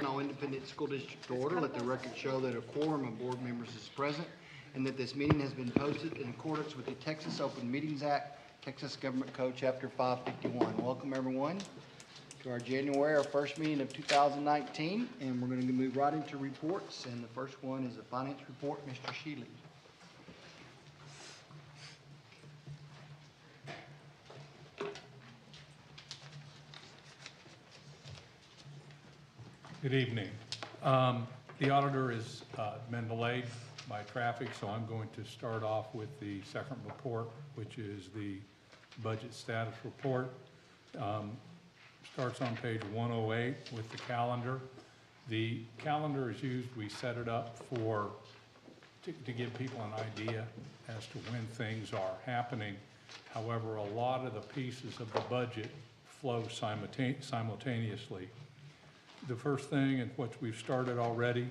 No independent school district to order. Let the record show that a quorum of board members is present and that this meeting has been posted in accordance with the Texas Open Meetings Act, Texas Government Code, Chapter 551. Welcome, everyone, to our first meeting of 2019, and we're going to move right into reports, and the first one is a finance report. Mr. Shealy. Good evening. The auditor has been delayed by traffic, so I'm going to start off with the second report, which is the budget status report. Starts on page 108 with the calendar. The calendar is used, we set it up to give people an idea as to when things are happening. However, a lot of the pieces of the budget flow simultaneously. The first thing, and what we've started already,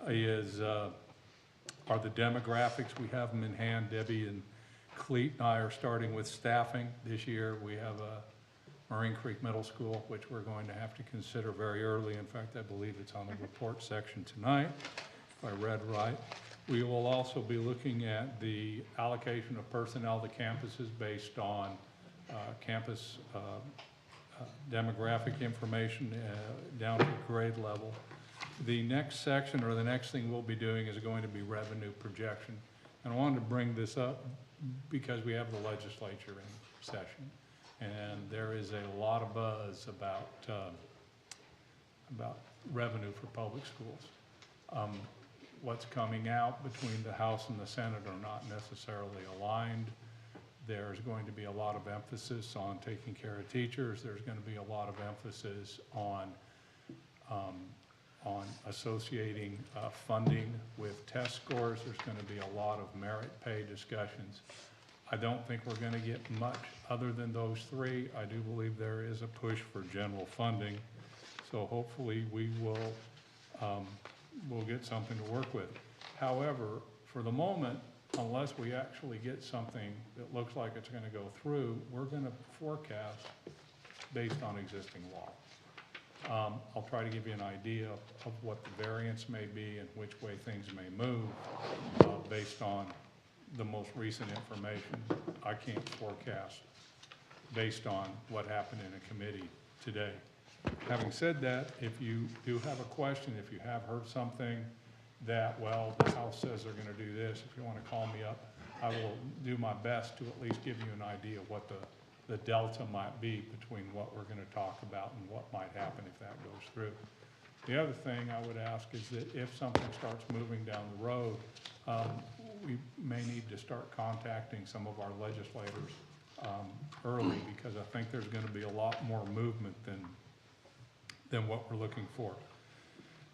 is are the demographics. We have them in hand. Debbie and Cleet and I are starting with staffing. This year we have a Marine Creek Middle School, which we're going to have to consider very early. In fact, I believe it's on the report section tonight, if I read right. We will also be looking at the allocation of personnel to campuses based on campus demographic information down to grade level. The next section, or the next thing we'll be doing, is going to be revenue projection. And I wanted to bring this up because we have the legislature in session, and there is a lot of buzz about revenue for public schools. What's coming out between the House and the Senate are not necessarily aligned. There's going to be a lot of emphasis on taking care of teachers. There's going to be a lot of emphasis on associating funding with test scores. There's going to be a lot of merit pay discussions. I don't think we're going to get much other than those three. I do believe there is a push for general funding. So hopefully we will we'll get something to work with. However, for the moment, unless we actually get something that looks like it's going to go through, we're going to forecast based on existing law. I'll try to give you an idea of what the variance may be and which way things may move based on the most recent information. I can't forecast based on what happened in a committee today. Having said that, if you do have a question, if you have heard something that, well, the House says they're going to do this, if you want to call me up, I will do my best to at least give you an idea of what the delta might be between what we're going to talk about and what might happen if that goes through. The other thing I would ask is that if something starts moving down the road, we may need to start contacting some of our legislators early, because I think there's going to be a lot more movement than what we're looking for.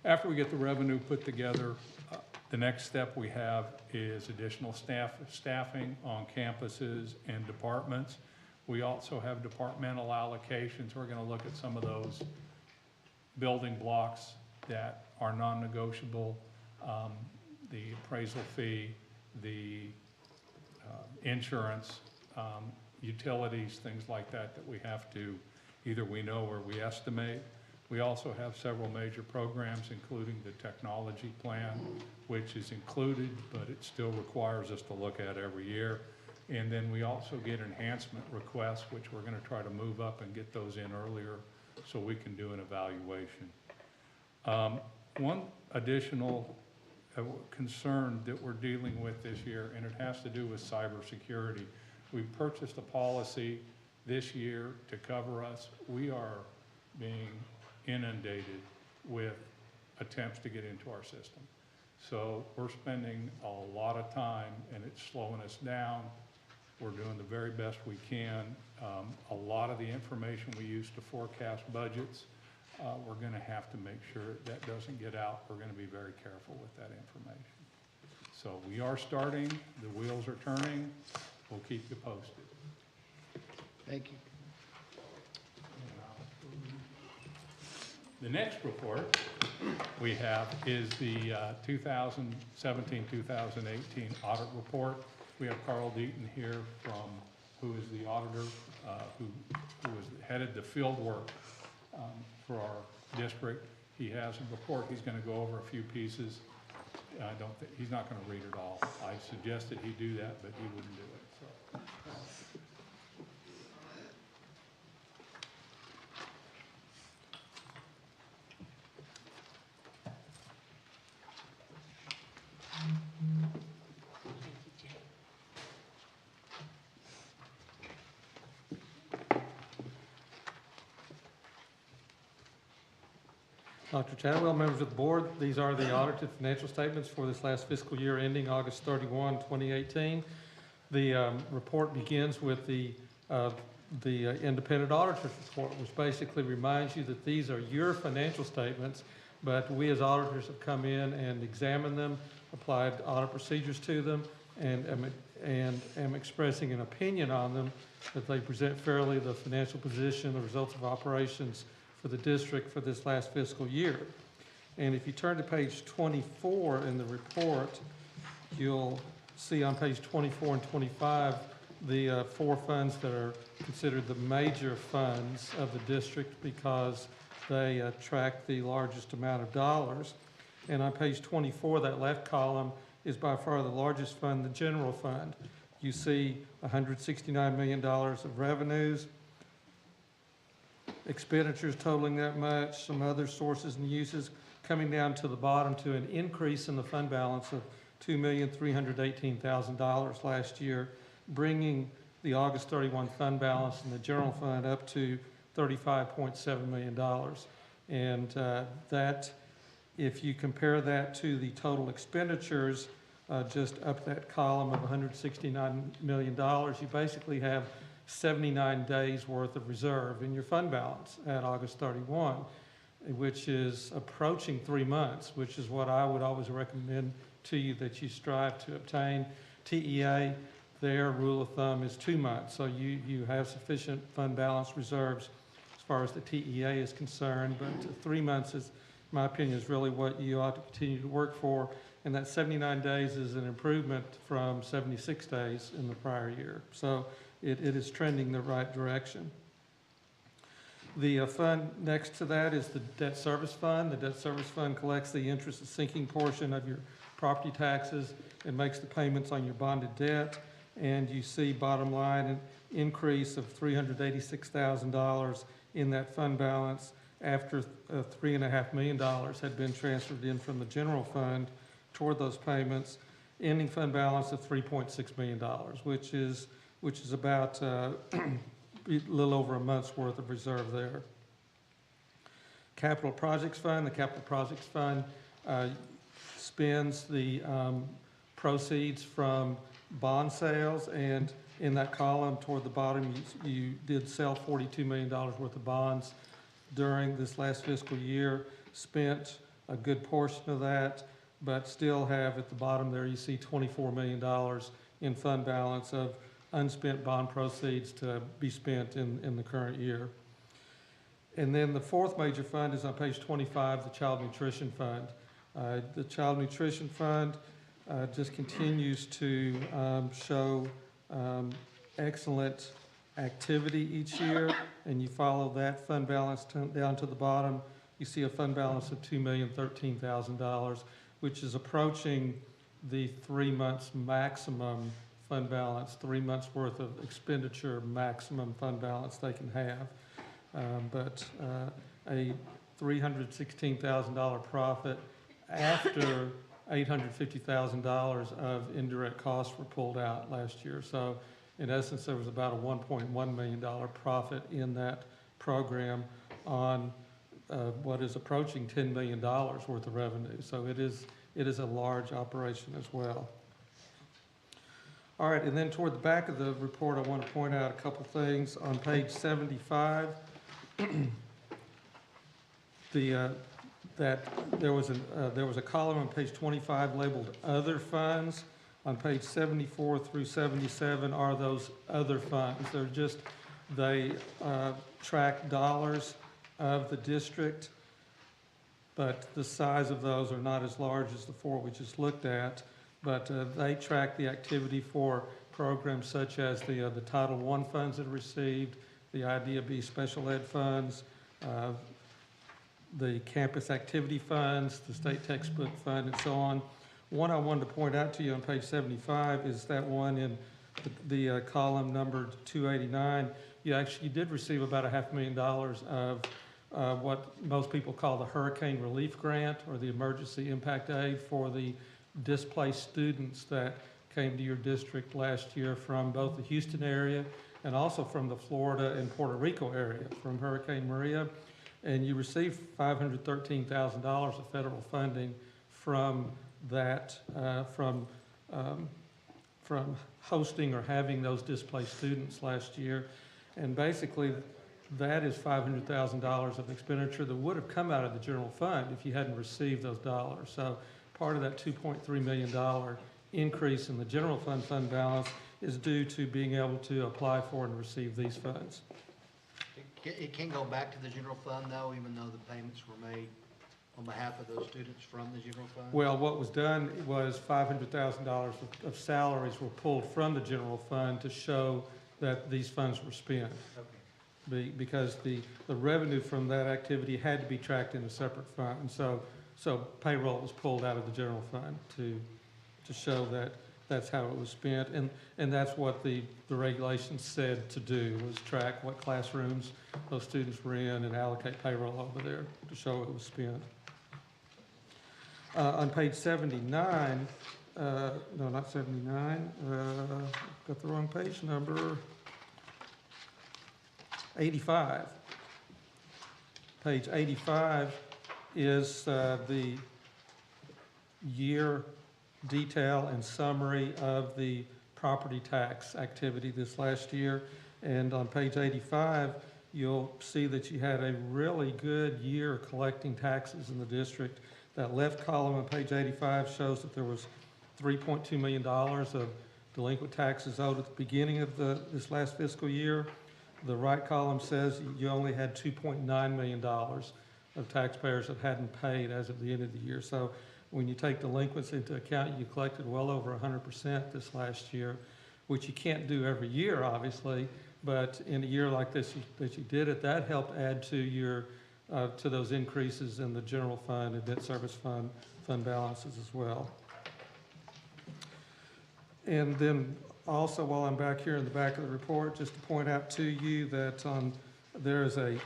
After we get the revenue put together, the next step we have is additional staffing on campuses and departments. We also have departmental allocations. We're going to look at some of those building blocks that are non-negotiable, the appraisal fee, the insurance, utilities, things like that we have to, either we know or we estimate. We also have several major programs, including the technology plan, which is included, but it still requires us to look at every year. And then we also get enhancement requests, which we're going to try to move up and get those in earlier so we can do an evaluation. One additional concern that we're dealing with this year, and it has to do with cybersecurity. We purchased a policy this year to cover us. We are being inundated with attempts to get into our system. So we're spending a lot of time, and it's slowing us down. We're doing the very best we can. A lot of the information we use to forecast budgets, we're going to have to make sure that doesn't get out. We're going to be very careful with that information. So we are starting. The wheels are turning. We'll keep you posted. Thank you. The next report we have is the 2017-2018 audit report. We have Carl Deaton here who is the auditor, who headed the field work for our district. He has a report, he's gonna go over a few pieces. I don't think, he's not gonna read it all. I suggested he do that, but he wouldn't do it, so. Dr. Chadwell, members of the board, these are the audited financial statements for this last fiscal year ending August 31, 2018. The report begins with the independent auditor's report, which basically reminds you that these are your financial statements, but we as auditors have come in and examined them, applied audit procedures to them, and am expressing an opinion on them, that they present fairly the financial position, the results of operations for the district for this last fiscal year. And if you turn to page 24 in the report, you'll see on page 24 and 25 the four funds that are considered the major funds of the district because they attract the largest amount of dollars. And on page 24, that left column is by far the largest fund, the general fund. You see $169 million of revenues, expenditures totaling that much, some other sources and uses, coming down to the bottom to an increase in the fund balance of $2,318,000 last year, bringing the August 31 fund balance in the general fund up to $35.7 million. And that, if you compare that to the total expenditures, just up that column of $169 million, you basically have 79 days worth of reserve in your fund balance at August 31, which is approaching 3 months, which is what I would always recommend to you that you strive to obtain. TEA, their rule of thumb is 2 months, so you have sufficient fund balance reserves as far as the TEA is concerned, but 3 months is, in my opinion, is really what you ought to continue to work for, and that 79 days is an improvement from 76 days in the prior year. So it is trending the right direction. The fund next to that is the debt service fund. The debt service fund collects the interest and sinking portion of your property taxes and makes the payments on your bonded debt. And you see, bottom line, an increase of $386,000 in that fund balance after $3.5 million had been transferred in from the general fund toward those payments, ending fund balance of $3.6 million, which is about a little over a month's worth of reserve there. Capital Projects Fund. The Capital Projects Fund spends the proceeds from bond sales, and in that column toward the bottom, you did sell $42 million worth of bonds during this last fiscal year, spent a good portion of that, but still have at the bottom there, you see $24 million in fund balance of unspent bond proceeds to be spent in the current year. And then the fourth major fund is on page 25, the Child Nutrition Fund. The Child Nutrition Fund just continues to show excellent activity each year, and you follow that fund balance down to the bottom, you see a fund balance of $2,013,000, which is approaching the 3 months maximum fund balance, 3 months worth of expenditure maximum fund balance they can have. But a $316,000 profit after $850,000 of indirect costs were pulled out last year. So in essence, there was about a $1.1 million profit in that program on what is approaching $10 million worth of revenue. So it is a large operation as well. All right, and then toward the back of the report, I want to point out a couple things. On page 75, that there was a column on page 25 labeled Other Funds. On page 74 through 77 are those other funds. They track dollars of the district, but the size of those are not as large as the four we just looked at. But they track the activity for programs such as the Title I funds that are received, the IDEA B special ed funds, the campus activity funds, the state textbook fund, and so on. One I wanted to point out to you on page 75 is that one in the column numbered 289. You did receive about $500,000 of what most people call the Hurricane Relief Grant or the Emergency Impact Aid for the displaced students that came to your district last year from both the Houston area and also from the Florida and Puerto Rico area from Hurricane Maria. And you received $513,000 of federal funding from that, from hosting or having those displaced students last year. And basically, that is $500,000 of expenditure that would have come out of the general fund if you hadn't received those dollars. So part of that $2.3 million increase in the general fund balance is due to being able to apply for and receive these funds. It can go back to the general fund though, even though the payments were made on behalf of those students from the general fund? Well, what was done was $500,000 of salaries were pulled from the general fund to show that these funds were spent. Okay. Because the revenue from that activity had to be tracked in a separate fund. And so payroll was pulled out of the general fund to show that that's how it was spent. And that's what the regulations said to do, was track what classrooms those students were in and allocate payroll over there to show it was spent. On page 79, no, not 79, got the wrong page number, 85. Page 85 is the year detail and summary of the property tax activity this last year. And on page 85, you'll see that you had a really good year collecting taxes in the district. That left column on page 85 shows that there was $3.2 million of delinquent taxes owed at the beginning of this last fiscal year. The right column says you only had $2.9 million of taxpayers that hadn't paid as of the end of the year. So when you take delinquents into account, you collected well over 100% this last year, which you can't do every year, obviously, but in a year like this that you did it, that helped add to your to those increases in the general fund and debt service fund balances as well. And then also, while I'm back here in the back of the report, just to point out to you that there is a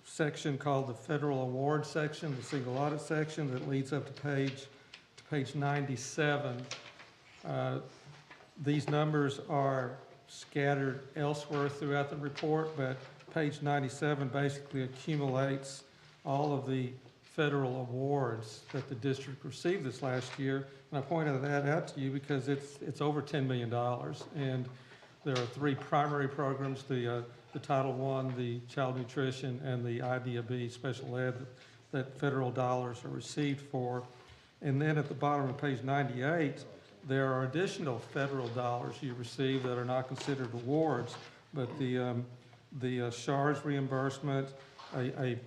section called the Federal Award section, the single audit section, that leads up to page 97. These numbers are scattered elsewhere throughout the report, but page 97 basically accumulates all of the federal awards that the district received this last year. And I pointed that out to you because it's over $10 million. And there are three primary programs, the Title I, the Child Nutrition, and the IDEA-B Special Ed that federal dollars are received for. And then at the bottom of page 98, there are additional federal dollars you receive that are not considered awards, but the SHARS reimbursement, a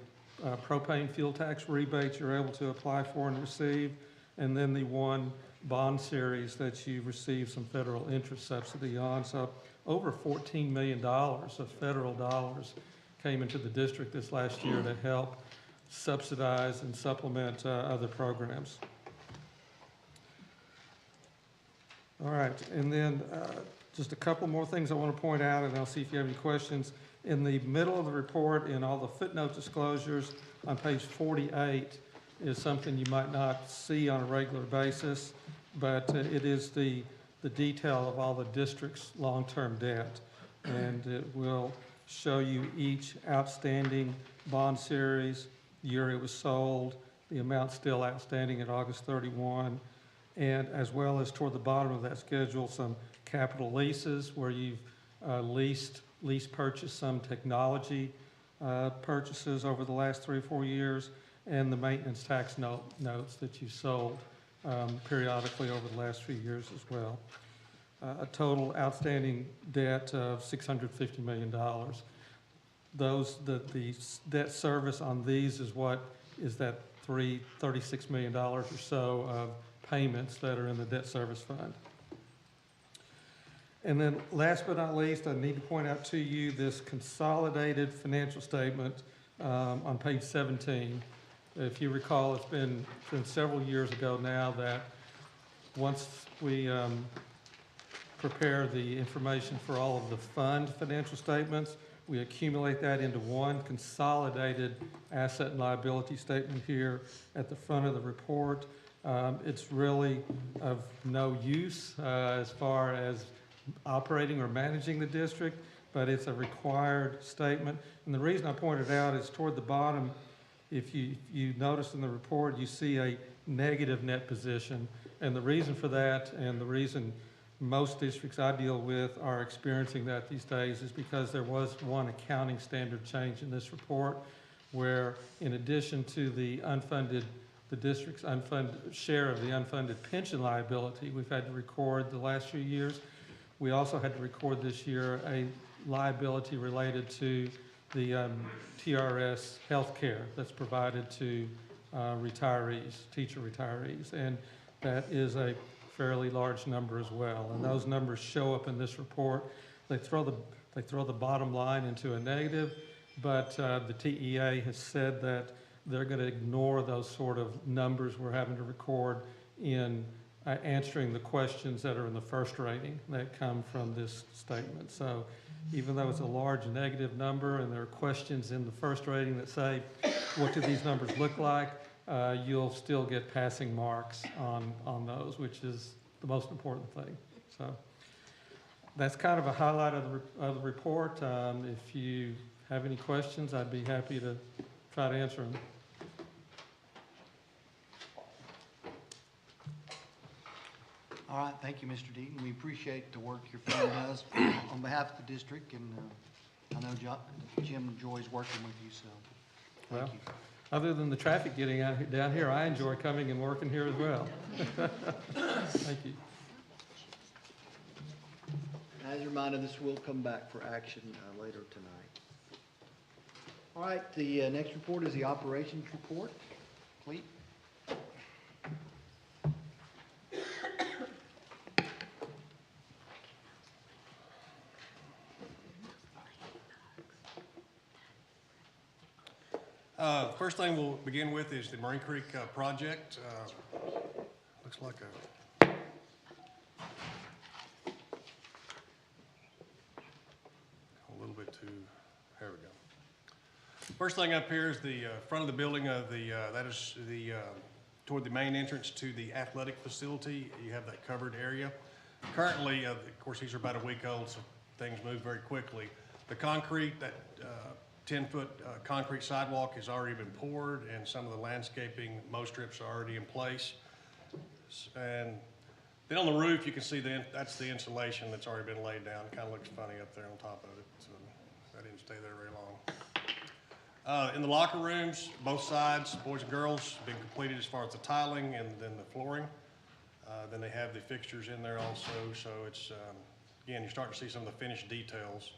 propane fuel tax rebate you're able to apply for and receive, and then the one bond series that you receive some federal interest subsidy on. So over $14 million of federal dollars came into the district this last year to help subsidize and supplement other programs. All right, and then just a couple more things I want to point out, and I'll see if you have any questions. In the middle of the report, in all the footnote disclosures on page 48 is something you might not see on a regular basis, but it is the detail of all the district's long-term debt. And it will show you each outstanding bond series, the year it was sold, the amount still outstanding at August 31, and as well as toward the bottom of that schedule, some capital leases where you've lease purchased some technology purchases over the last 3 or 4 years, and the maintenance tax notes that you sold periodically over the last few years as well. A total outstanding debt of $650 million. The debt service on these is what is that $36 million or so of payments that are in the debt service fund. And then last but not least, I need to point out to you this consolidated financial statement on page 17. If you recall, it's been several years ago now that once we prepare the information for all of the fund financial statements, we accumulate that into one consolidated asset and liability statement here at the front of the report. It's really of no use as far as operating or managing the district, but it's a required statement. And the reason I pointed out is toward the bottom, if you notice in the report, you see a negative net position. And the reason for that, and the reason most districts I deal with are experiencing that these days, is because there was one accounting standard change in this report where, in addition to the district's unfunded share of the unfunded pension liability we've had to record the last few years, we also had to record this year a liability related to the TRS healthcare that's provided to retirees, teacher retirees. And that is a fairly large number as well. And those numbers show up in this report. They throw the bottom line into a negative, but the TEA has said that they're going to ignore those sort of numbers we're having to record in answering the questions that are in the first rating that come from this statement. So even though it's a large negative number and there are questions in the first rating that say, what do these numbers look like? You'll still get passing marks on those, which is the most important thing. So that's kind of a highlight of the report. If you have any questions, I'd be happy to try to answer them. All right, thank you, Mr. Deaton. We appreciate the work your firm does on behalf of the district, and I know Jim enjoys working with you, so thank you. Other than the traffic getting down here, I enjoy coming and working here as well. Thank you. As a reminder, this will come back for action later tonight. All right, the next report is the operations report. Clete? First thing we'll begin with is the Marine Creek project. Looks like a little bit too, there we go. First thing up here is the front of the building of that is the toward the main entrance to the athletic facility. You have that covered area. Currently, of course, these are about a week old, so things move very quickly. The concrete, that 10-foot concrete sidewalk has already been poured, and some of the landscaping, mow strips are already in place. And then on the roof, you can see that's the insulation that's already been laid down. It kind of looks funny up there on top of it, so that didn't stay there very long. In the locker rooms, both sides, boys and girls, have been completed as far as the tiling and then the flooring. Then they have the fixtures in there also, so it's, again, you're starting to see some of the finished details.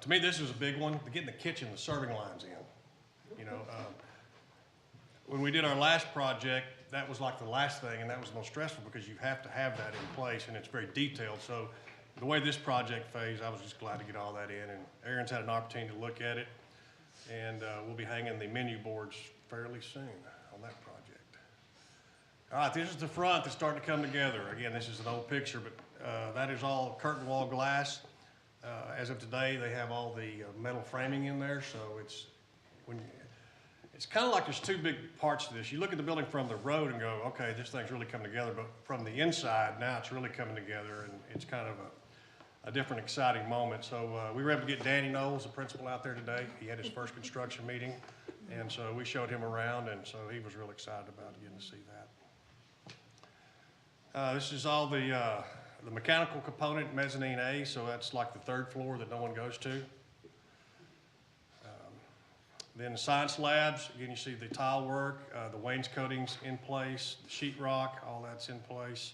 To me, this is a big one, getting the kitchen, the serving lines in. You know, when we did our last project, that was like the last thing, and that was the most stressful because you have to have that in place, and it's very detailed. So the way this project phased, I was just glad to get all that in, and Aaron's had an opportunity to look at it, and we'll be hanging the menu boards fairly soon on that project. All right, this is the front that's starting to come together. Again, this is an old picture, but that is all curtain wall glass. As of today, they have all the metal framing in there, so it's kind of like there's two big parts to this. You look at the building from the road and go, okay, this thing's really coming together, but from the inside, now it's really coming together, and it's kind of a different, exciting moment. So we were able to get Danny Knowles, the principal, out there today. He had his first construction meeting, and so we showed him around, and so he was real excited about getting to see that. This is all the mechanical component, mezzanine A, so that's like the third floor that no one goes to. Then the science labs, again, you see the tile work, the wainscoting's in place, the sheetrock, all that's in place.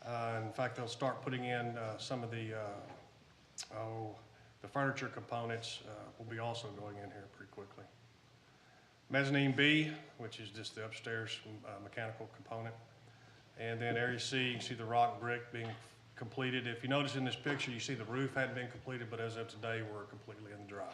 In fact, they'll start putting in some of the furniture components will be also going in here pretty quickly. Mezzanine B, which is just the upstairs mechanical component. And then area C, you can see the rock and brick being completed. If you notice in this picture, you see the roof hadn't been completed, but as of today, we're completely in the dry.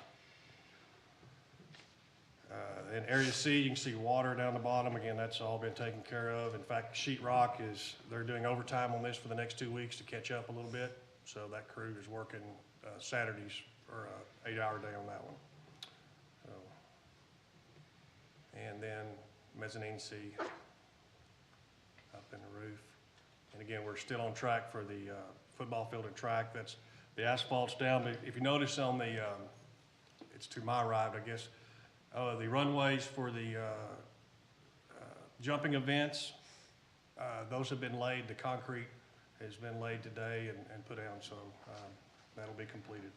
In Area C, you can see water down the bottom. Again, that's all been taken care of. In fact, Sheet Rock they're doing overtime on this for the next 2 weeks to catch up a little bit. So that crew is working Saturdays for an 8-hour day on that one. So, and then mezzanine C up in the roof. And again, we're still on track for the football field and track. That's the asphalt's down. But if you notice on the, it's to my right, I guess, the runways for the jumping events, those have been laid. The concrete has been laid today and put down, so that'll be completed.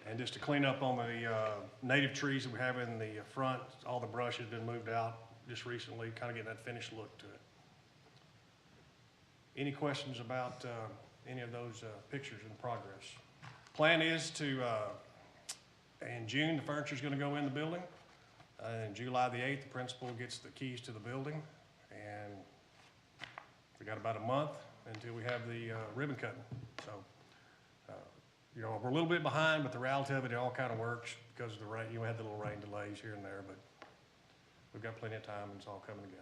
And just to clean up on the native trees that we have in the front, all the brush has been moved out just recently, kind of getting that finished look to it. Any questions about any of those pictures in progress? Plan is to, in June, the furniture's gonna go in the building. And July the 8th, the principal gets the keys to the building. And we got about a month until we have the ribbon cutting. So, you know, we're a little bit behind, but the reality of it all kind of works because of the rain. You had the little rain delays here and there, but we've got plenty of time and it's all coming together.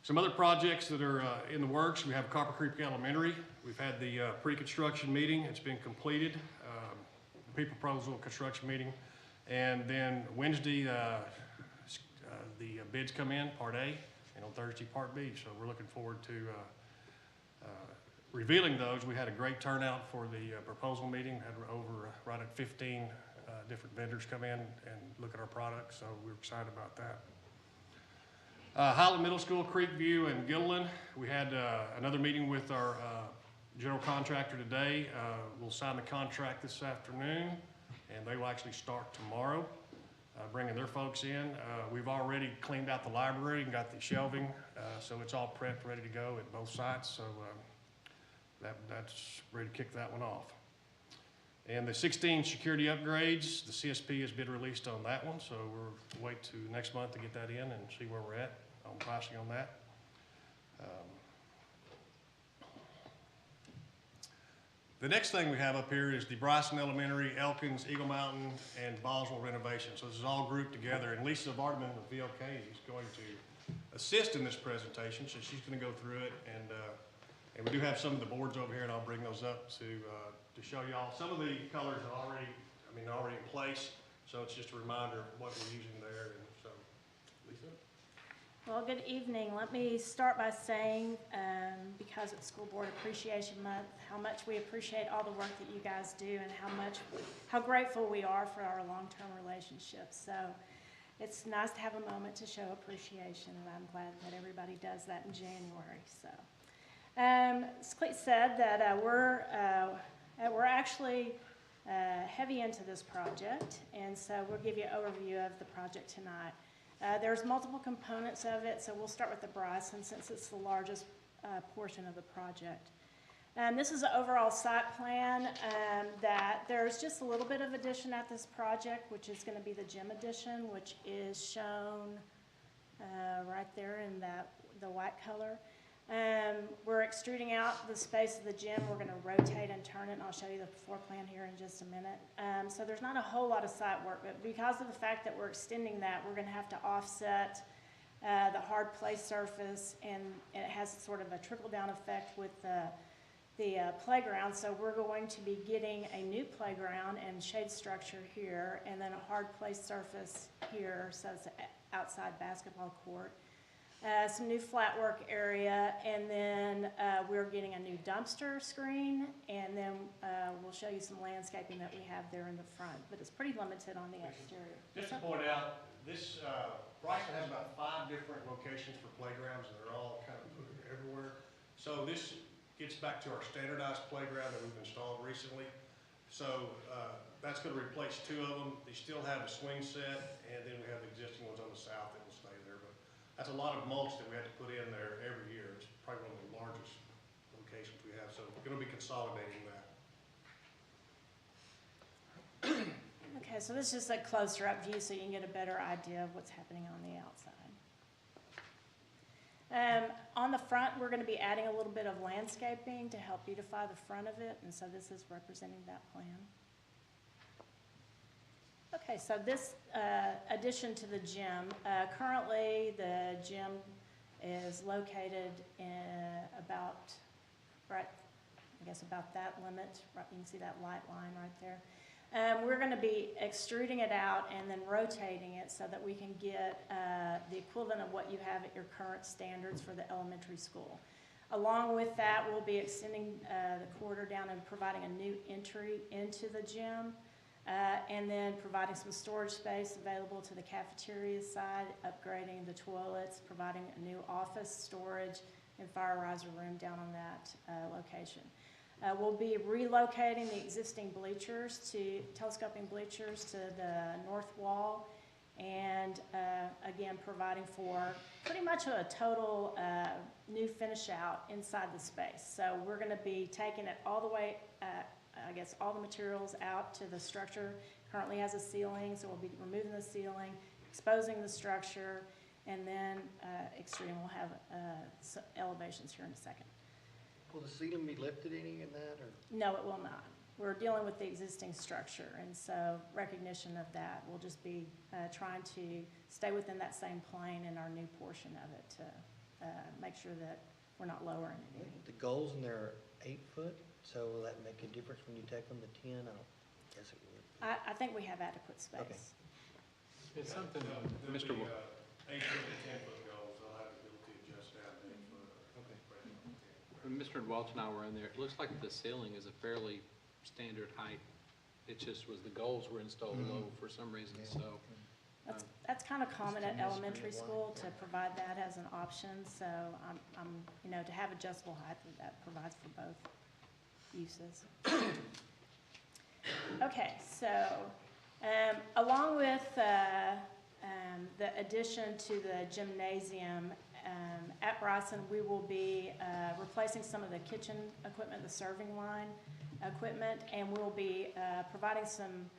Some other projects that are in the works, we have Copper Creek Elementary. We've had the pre-construction meeting. It's been completed, the pre-proposal construction meeting. And then Wednesday, the bids come in, Part A, and on Thursday, Part B. So we're looking forward to revealing those. We had a great turnout for the proposal meeting. Had over right at 15 different vendors come in and look at our products. So we're excited about that. Highland Middle School, Creekview, and Gilliland. We had another meeting with our general contractor today. We'll sign the contract this afternoon, and they will actually start tomorrow, bringing their folks in. We've already cleaned out the library and got the shelving, so it's all prepped, ready to go at both sites. So that's ready to kick that one off. And the 16 security upgrades, the CSP has been released on that one, so we'll wait to next month to get that in and see where we're at on pricing on that. The next thing we have up here is the Bryson Elementary, Elkins, Eagle Mountain, and Boswell renovation. So this is all grouped together, and Lisa Vardaman with VLK is going to assist in this presentation, so she's going to go through it, and we do have some of the boards over here, and I'll bring those up to show y'all. Some of the colors are already in place, so it's just a reminder of what we're using there. And so, Lisa? Well, good evening. Let me start by saying, because it's School Board Appreciation Month, how much we appreciate all the work that you guys do and how grateful we are for our long-term relationships. So it's nice to have a moment to show appreciation, and I'm glad that everybody does that in January. So, as Clete said, that we're actually heavy into this project, and so we'll give you an overview of the project tonight. There's multiple components of it, so we'll start with the Bryson since it's the largest portion of the project. This is an overall site plan that there's just a little bit of addition at this project, which is going to be the gym addition, which is shown right there in the white color. We're extruding out the space of the gym. We're going to rotate and turn it, and I'll show you the floor plan here in just a minute. So there's not a whole lot of site work, but because of the fact that we're extending that, we're going to have to offset the hard play surface, and it has sort of a trickle-down effect with the playground. So we're going to be getting a new playground and shade structure here, and then a hard play surface here, so it's an outside basketball court. Some new flat work area, and then we're getting a new dumpster screen, and then we'll show you some landscaping that we have there in the front, but it's pretty limited on the exterior. Just to point out, this Bryson has about 5 different locations for playgrounds, and they're all kind of put everywhere. So this gets back to our standardized playground that we've installed recently. So that's going to replace 2 of them. They still have a swing set, and then we have the existing ones on the south that will stay there. But that's a lot of mulch that we have to put in there every year. It's probably one of the largest locations we have, so we're going to be consolidating that. Okay, so this is just a closer up view so you can get a better idea of what's happening on the outside. On the front, we're gonna be adding a little bit of landscaping to help beautify the front of it, and so this is representing that plan. Okay, so this addition to the gym, currently the gym is located in about, right, I guess about that limit, right, you can see that light line right there. We're gonna be extruding it out and then rotating it so that we can get the equivalent of what you have at your current standards for the elementary school. Along with that, we'll be extending the corridor down and providing a new entry into the gym, and then providing some storage space available to the cafeteria side, upgrading the toilets, providing a new office storage and fire riser room down on that location. We'll be relocating the existing bleachers telescoping bleachers to the north wall, and again, providing for pretty much a total new finish out inside the space. So we're gonna be taking it all the way, I guess all the materials out to the structure. Currently has a ceiling, so we'll be removing the ceiling, exposing the structure, and then extreme, we'll have some elevations here in a second. Will the ceiling be lifted any in that, or? No, it will not. We're dealing with the existing structure, and so recognition of that, we'll just be trying to stay within that same plane in our new portion of it to make sure that we're not lowering it any. The goals in there are 8 foot, so will that make a difference when you take them to 10? I don't guess it would. I think we have adequate space. Okay. It's something, The Mr. 8-foot and 10-foot goals, they'll have the ability to adjust down to 8 foot. When Mr. Welch and I were in there, it looks like the ceiling is a fairly standard height. It just was the goals were installed low for some reason, so. That's kind of common at Just a elementary mystery school why. to provide that as an option, so you know, to have adjustable height, that provides for both uses. Okay, so, along with, the addition to the gymnasium, at Bryson, we will be, replacing some of the kitchen equipment, the serving line equipment, and we'll be, providing some,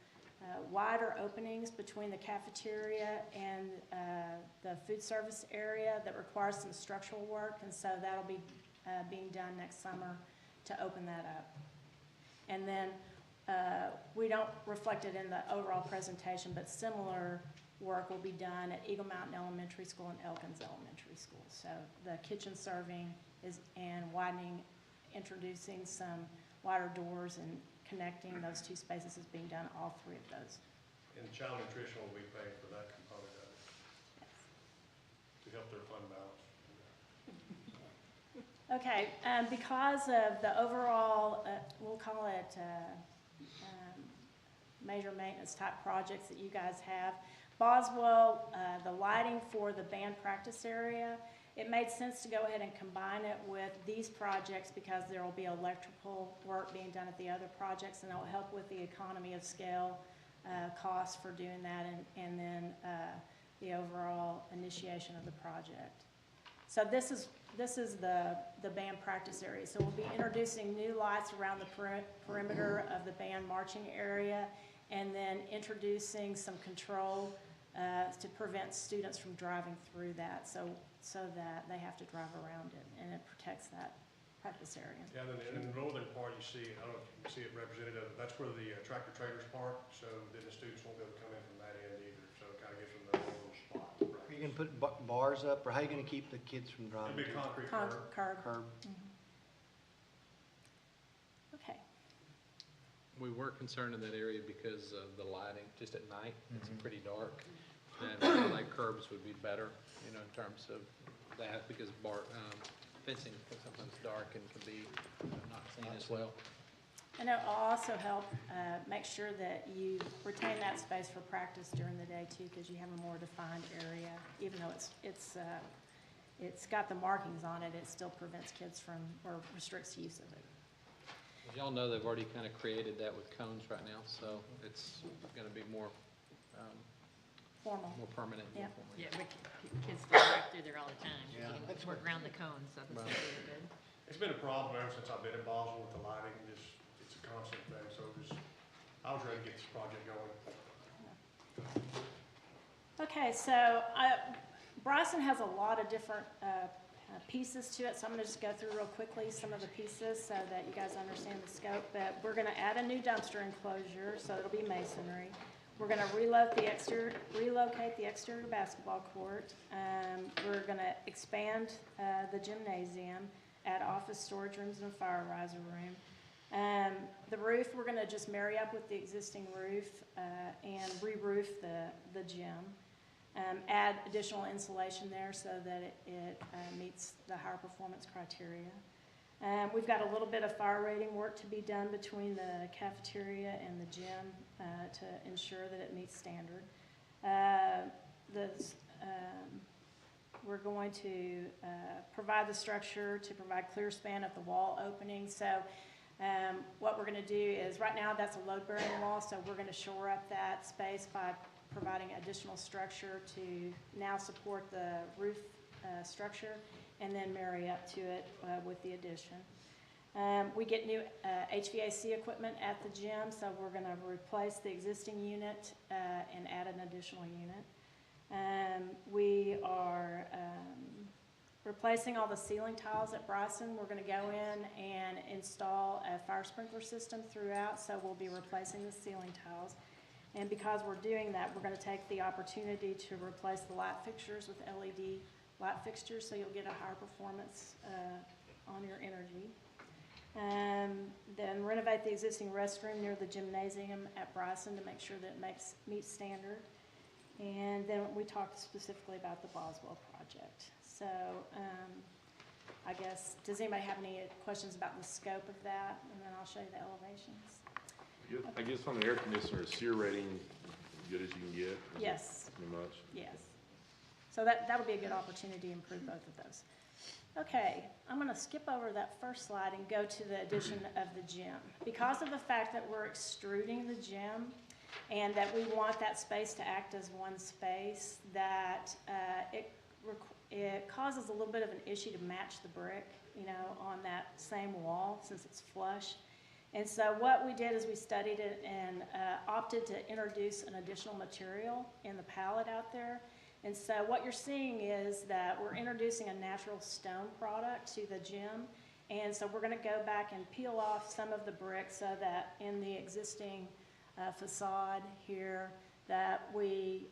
wider openings between the cafeteria and the food service area that requires some structural work, and so that'll be being done next summer to open that up. And then we don't reflect it in the overall presentation, but similar work will be done at Eagle Mountain Elementary School and Elkins Elementary School. So the kitchen serving and widening, introducing some wider doors and connecting those two spaces is being done, all three of those. And child nutrition will be paid for that component of it, to help their fund balance. Okay, because of the overall, we'll call it major maintenance type projects that you guys have, Boswell, the lighting for the band practice area, it made sense to go ahead and combine it with these projects because there will be electrical work being done at the other projects, and it'll help with the economy of scale costs for doing that, and then the overall initiation of the project. So this is the band practice area. So we'll be introducing new lights around the perimeter of the band marching area, and then introducing some control to prevent students from driving through that, so that they have to drive around it, and it protects that practice area. Yeah, and then in the northern part, you see, I don't know if you can see it represented, that's where the tractor trailers park, so then the students won't be able to come in from that end either, so it kind of gives them the little spot. Are you gonna put bars up, or how are you gonna keep the kids from It'll driving? be a concrete Curb. curb. Curb. Okay, We were concerned in that area because of the lighting, just at night, it's pretty dark. And we feel like curbs would be better, you know, in terms of that, because fencing is sometimes dark and can be not seen as well. and it'll also help make sure that you retain that space for practice during the day too, because you have a more defined area. Even though it's got the markings on it, it still prevents kids from, or restricts use of it. As y'all know, they've already kind of created that with cones right now, so it's gonna be more Formal. permanent. Yeah. Yeah, but kids go right through there all the time. You Yeah, can that's work around the cones, so that's Right. really good. It's been a problem ever since I've been in Boswell with the lighting, it's a constant thing, so I was ready to get this project going. Okay, so Bryson has a lot of different pieces to it, so I'm gonna just go through real quickly some of the pieces so that you guys understand the scope. But we're gonna add a new dumpster enclosure, so it'll be masonry. We're gonna relocate the exterior basketball court. We're gonna expand the gymnasium, add office storage rooms and a fire riser room. The roof, we're gonna just marry up with the existing roof and re-roof the gym. Add additional insulation there so that it meets the higher performance criteria. We've got a little bit of fire rating work to be done between the cafeteria and the gym to ensure that it meets standard. We're going to provide the structure to provide clear span at the wall opening. So what we're going to do is, right now that's a load-bearing wall, so we're going to shore up that space by providing additional structure to now support the roof structure and then marry up to it with the addition. We get new HVAC equipment at the gym, so we're going to replace the existing unit and add an additional unit. We are replacing all the ceiling tiles at Bryson. We're going to go in and install a fire sprinkler system throughout, so we'll be replacing the ceiling tiles. And because we're doing that, we're going to take the opportunity to replace the light fixtures with LED light fixtures, so you'll get a higher performance on your energy. Then renovate the existing restroom near the gymnasium at Bryson to make sure that it meets standard. And then we talked specifically about the Boswell project. So I guess, does anybody have any questions about the scope of that? And then I'll show you the elevations. I guess on the air conditioner, SEER rating, as good as you can get? Yes. Pretty much? Yes. So that'll be a good opportunity to improve both of those. Okay, I'm gonna skip over that first slide and go to the addition of the gym. Because of the fact that we're extruding the gym and that we want that space to act as one space, that it causes a little bit of an issue to match the brick, you know, on that same wall since it's flush. And so what we did is we studied it and opted to introduce an additional material in the palette out there. And so what you're seeing is that we're introducing a natural stone product to the gym. And so we're going to go back and peel off some of the bricks so that in the existing facade here, that we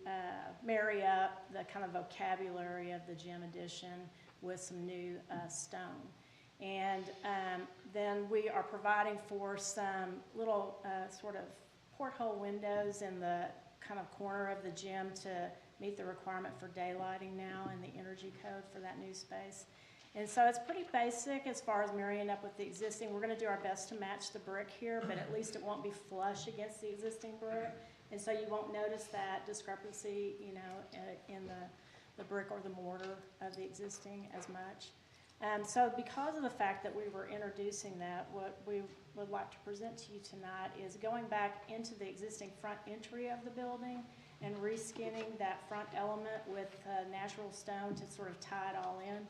marry up the kind of vocabulary of the gym addition with some new stone. And then we are providing for some little sort of porthole windows in the kind of corner of the gym to meet the requirement for daylighting now in the energy code for that new space. And so it's pretty basic as far as marrying up with the existing. We're going to do our best to match the brick here, but at least it won't be flush against the existing brick. And so you won't notice that discrepancy, you know, in the brick or the mortar of the existing as much. So because of the fact that we were introducing that, what we would like to present to you tonight is going back into the existing front entry of the building and reskinning that front element with natural stone to sort of tie it all in.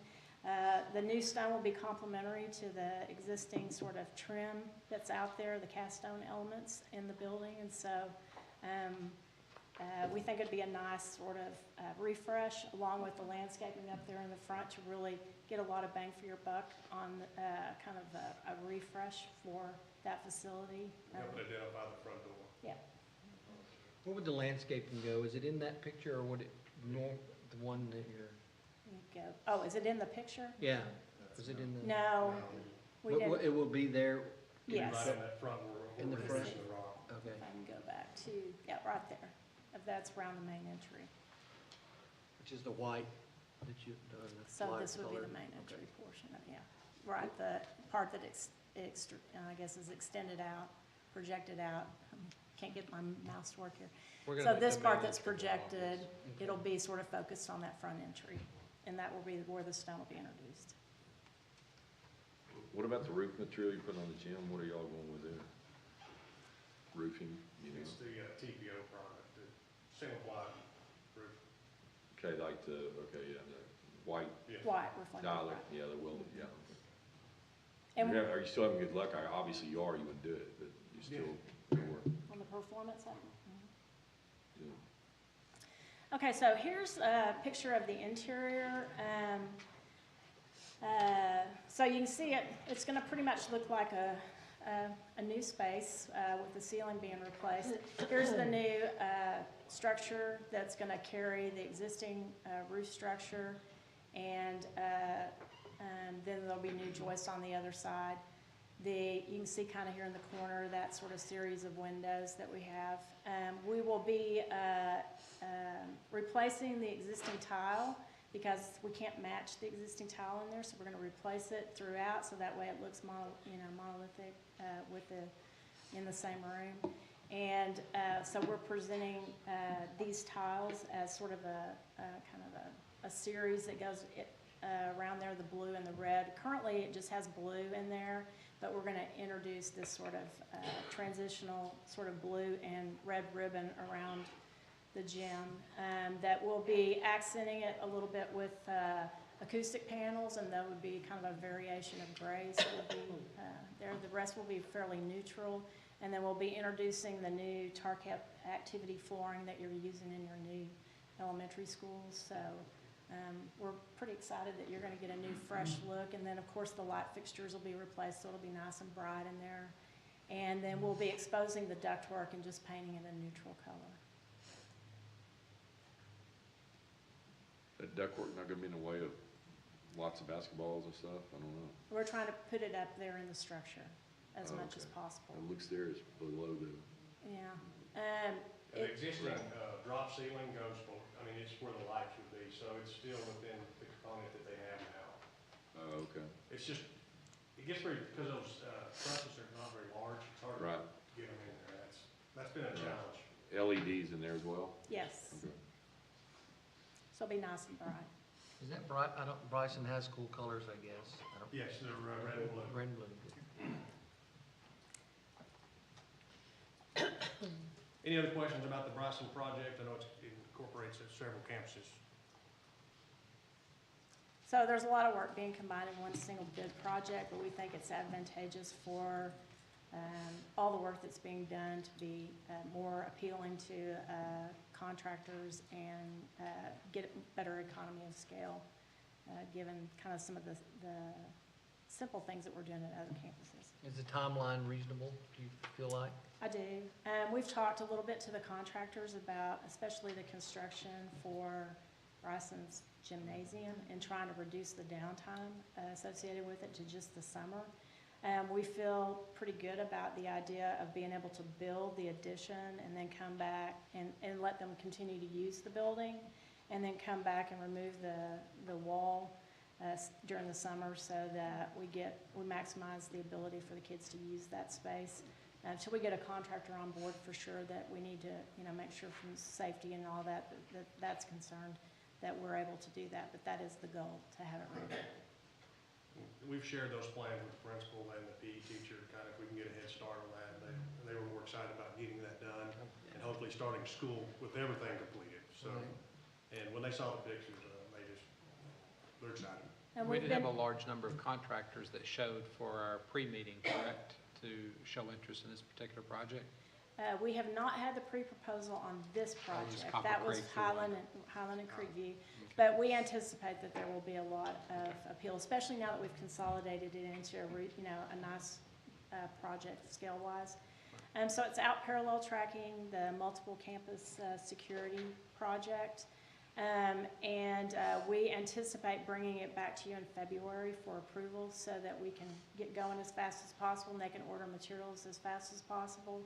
The new stone will be complementary to the existing sort of trim that's out there, the cast stone elements in the building. And so we think it'd be a nice sort of refresh along with the landscaping up there in the front to really get a lot of bang for your buck on kind of a refresh for that facility. Help it identify the front door. Yeah. Where would the landscaping go? Is it in that picture or would it, the one that you're? You go. Oh, is it in the picture? Yeah, is it in the? No, we But didn't. it will be there? Yes. Right in that front where In the we're front? reducing the rock. Okay. If I can go back to, yeah, right there. That's around the main entry. Which is the white that you, the So light this would be the colored? main entry portion of, yeah. Right, the part that I guess is extended out, projected out. Can't get my mouse to work here. So this part that's projected, it'll be sort of focused on that front entry. And that will be where the stone will be introduced. What about the roof material you put on the gym? What are y'all going with there? Roofing, you know? It's the TPO product, the single ply roof. Okay, like the white Yeah. White reflective. dialect, white. yeah, the will, yeah. And Are you still having good luck? Obviously you are, you wouldn't do it, but you still work. on the performance side. Yeah. Okay, so here's a picture of the interior. So you can see it's gonna pretty much look like a new space with the ceiling being replaced. Here's the new structure that's gonna carry the existing roof structure, and then there'll be new joists on the other side. You can see kind of here in the corner, that sort of series of windows that we have. We will be replacing the existing tile because we can't match the existing tile in there, so we're gonna replace it throughout, so that way it looks monolithic in the same room. And so we're presenting these tiles as sort of a series that goes around there, the blue and the red. Currently, it just has blue in there, but we're gonna introduce this sort of transitional sort of blue and red ribbon around the gym that will be accenting it a little bit with acoustic panels, and that would be kind of a variation of grays that would be there. The rest will be fairly neutral, and then we'll be introducing the new Tarkett activity flooring that you're using in your new elementary schools. So we're pretty excited that you're going to get a new fresh look, and then of course the light fixtures will be replaced, so it'll be nice and bright in there. And then we'll be exposing the ductwork and just painting it a neutral color. That ductwork not gonna be in the way of lots of basketballs and stuff? I don't know. We're trying to put it up there in the structure as Oh, much as okay. possible. It looks there is below the, Yeah. The existing drop ceiling goes, it's where the lights would be, so it's still within the component that they have now. oh, okay, It's just, it gets very, because those trusses are not very large, it's hard right. to get them in there. That's been a challenge. LEDs in there as well? Yes, Okay. so it'll be nice and bright. Is that bright? Bryson High School colors, I guess. I don't- Yes, they're red and blue. Red and blue. Any other questions about the Bryson project? I know it incorporates several campuses. So there's a lot of work being combined in one single bid project, but we think it's advantageous for all the work that's being done to be more appealing to contractors and get better economy of scale, given kind of some of the simple things that we're doing at other campuses. Is the timeline reasonable, do you feel like? I do. We've talked a little bit to the contractors about, especially the construction for Bryson's gymnasium, and trying to reduce the downtime associated with it to just the summer. We feel pretty good about the idea of being able to build the addition and then come back and let them continue to use the building, and then come back and remove the wall during the summer, so that we maximize the ability for the kids to use that space. Until we get a contractor on board, for sure, that we need to, make sure from safety and all that's concerned, that we're able to do that. But that is the goal, to have it ready. We've shared those plans with the principal and the PE teacher, kind of if we can get a head start on that. They were more excited about getting that done and hopefully starting school with everything completed. So, and when they saw the pictures, they're excited. And We we've did have been, a large number of contractors that showed for our pre-meeting, correct, to show interest in this particular project? we have not had the pre-proposal on this project. Copper That was Creek for one. Highland and Creekview. But we anticipate that there will be a lot of appeal, especially now that we've consolidated it into a nice project scale-wise. So it's out parallel tracking the multiple campus security project. We anticipate bringing it back to you in February for approval, so that we can get going as fast as possible, and they can order materials as fast as possible.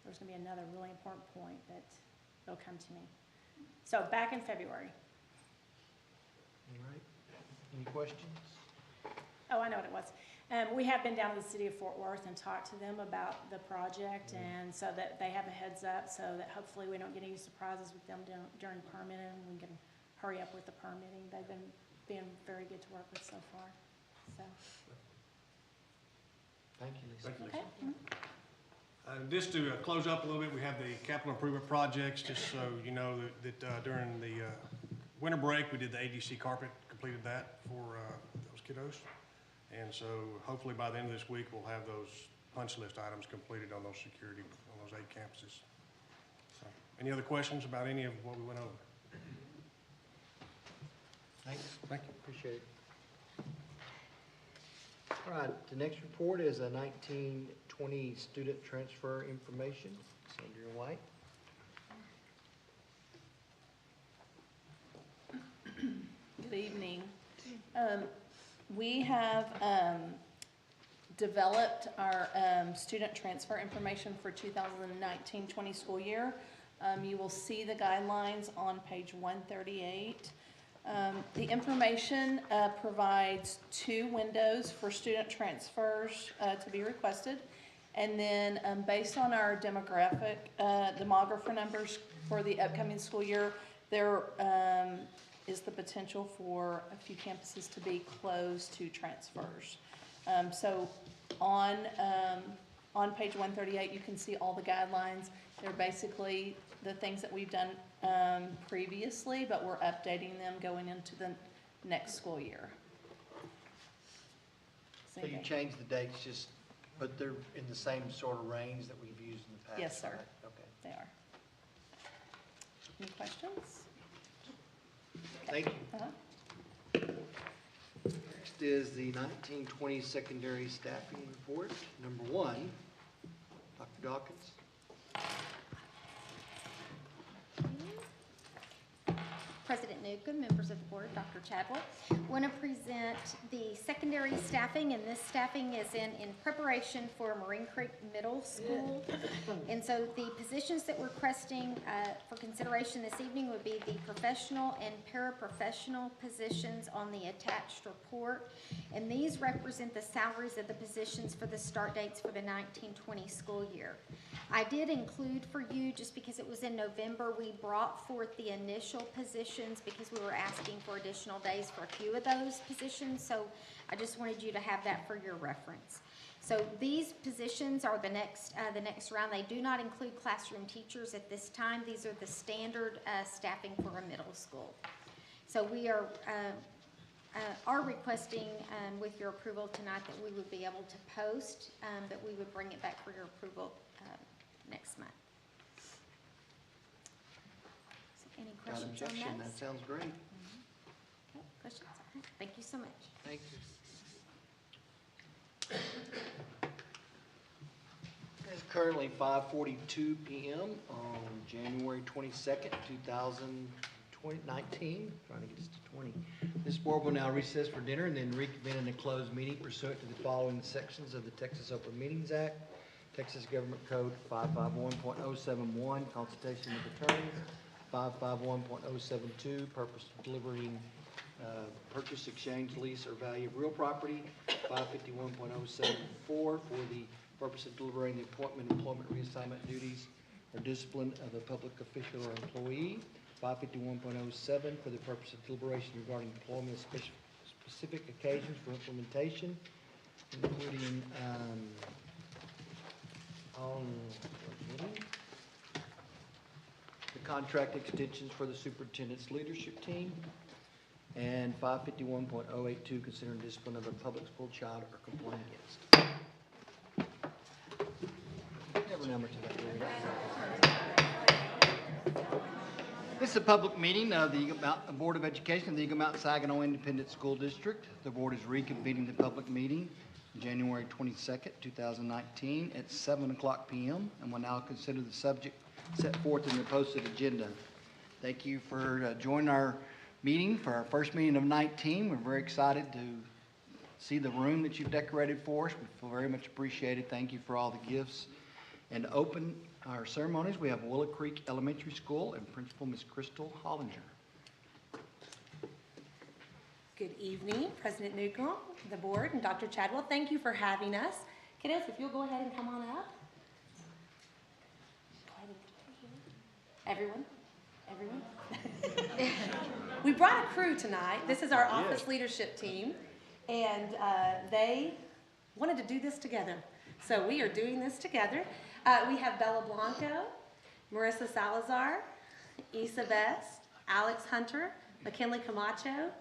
There's gonna be another really important point that will come to me. So back in February. All right. Any questions? Oh, I know what it was. We have been down to the city of Fort Worth and talked to them about the project, and so that they have a heads up, so that hopefully we don't get any surprises with them during permitting. We can hurry up with the permitting. They've been being very good to work with so far, so. Thank you, Lisa. Thank you, Lisa. Okay. Just to close up a little bit, we have the capital improvement projects, just so you know that during the winter break, we did the ADC carpet, completed that for those kiddos. And so hopefully by the end of this week, we'll have those punch list items completed on those 8 campuses. So, Any other questions about any of what we went over? Thanks, Thank you. appreciate it. All right, the next report is a 1920 student transfer information. Sandra White. Good evening. We have developed our student transfer information for 2019-20 school year. You will see the guidelines on page 138. The information provides 2 windows for student transfers to be requested. And then based on our demographer numbers for the upcoming school year, there is the potential for a few campuses to be closed to transfers. So on page 138, you can see all the guidelines. They're basically the things that we've done previously, but we're updating them going into the next school year. So you changed the dates just, but they're in the same sort of range that we've used in the past? Yes, sir. right? Okay. They are. Any questions? Thank you. Uh-huh. Next is the 1920 secondary staffing report, number 1. Dr. Dawkins. President Newcomb, members of the board, Dr. Chadwell. Want to present the secondary staffing, and this staffing is in preparation for Marine Creek Middle School. And so the positions that we're requesting for consideration this evening would be the professional and paraprofessional positions on the attached report. And these represent the salaries of the positions for the start dates for the 1920 school year. I did include for you, just because it was in November, we brought forth the initial positions because we were asking for additional days for a few of those positions. So I just wanted you to have that for your reference. So these positions are the next round. They do not include classroom teachers at this time. These are the standard staffing for a middle school. So we are requesting with your approval tonight that we would be able to post, that we would bring it back for your approval next month. So any Got questions on objection? this? That sounds great. Okay, questions? All right. Thank you so much. Thank you. It's currently 5:42 p.m. on January 22nd, 2019. Trying to get us to 20. This board will now recess for dinner and then reconvene in a closed meeting pursuant to the following sections of the Texas Open Meetings Act, Texas Government Code 551.071, consultation with attorneys, 551.072, purpose of delivering purchase, exchange, lease, or value of real property, 551.074 for the purpose of deliberating the appointment, employment, reassignment duties, or discipline of a public official or employee, 551.07 for the purpose of deliberation regarding employment of specific occasions for implementation, including the contract extensions for the superintendent's leadership team, and 551.082, considering discipline of a public school child or complaint against. Never number to that, really. This is a public meeting of the Board of Education of the Eagle Mountain Saginaw Independent School District. The board is reconvening the public meeting January 22nd, 2019 at 7:00 p.m. and will now consider the subject set forth in the posted agenda. Thank you for joining our meeting for our first meeting of 19. We're very excited to see the room that you've decorated for us. We feel very much appreciated. Thank you for all the gifts. And to open our ceremonies, we have Willow Creek Elementary School and Principal Ms. Crystal Hollinger. Good evening, President Newcomb, the board, and Dr. Chadwell. Thank you for having us. Kiddos, if you'll go ahead and come on up. Everyone? We brought a crew tonight. This is our office leadership team, and they wanted to do this together. So we are doing this together. We have Bella Blanco, Marissa Salazar, Issa Best, Alex Hunter, McKinley Camacho,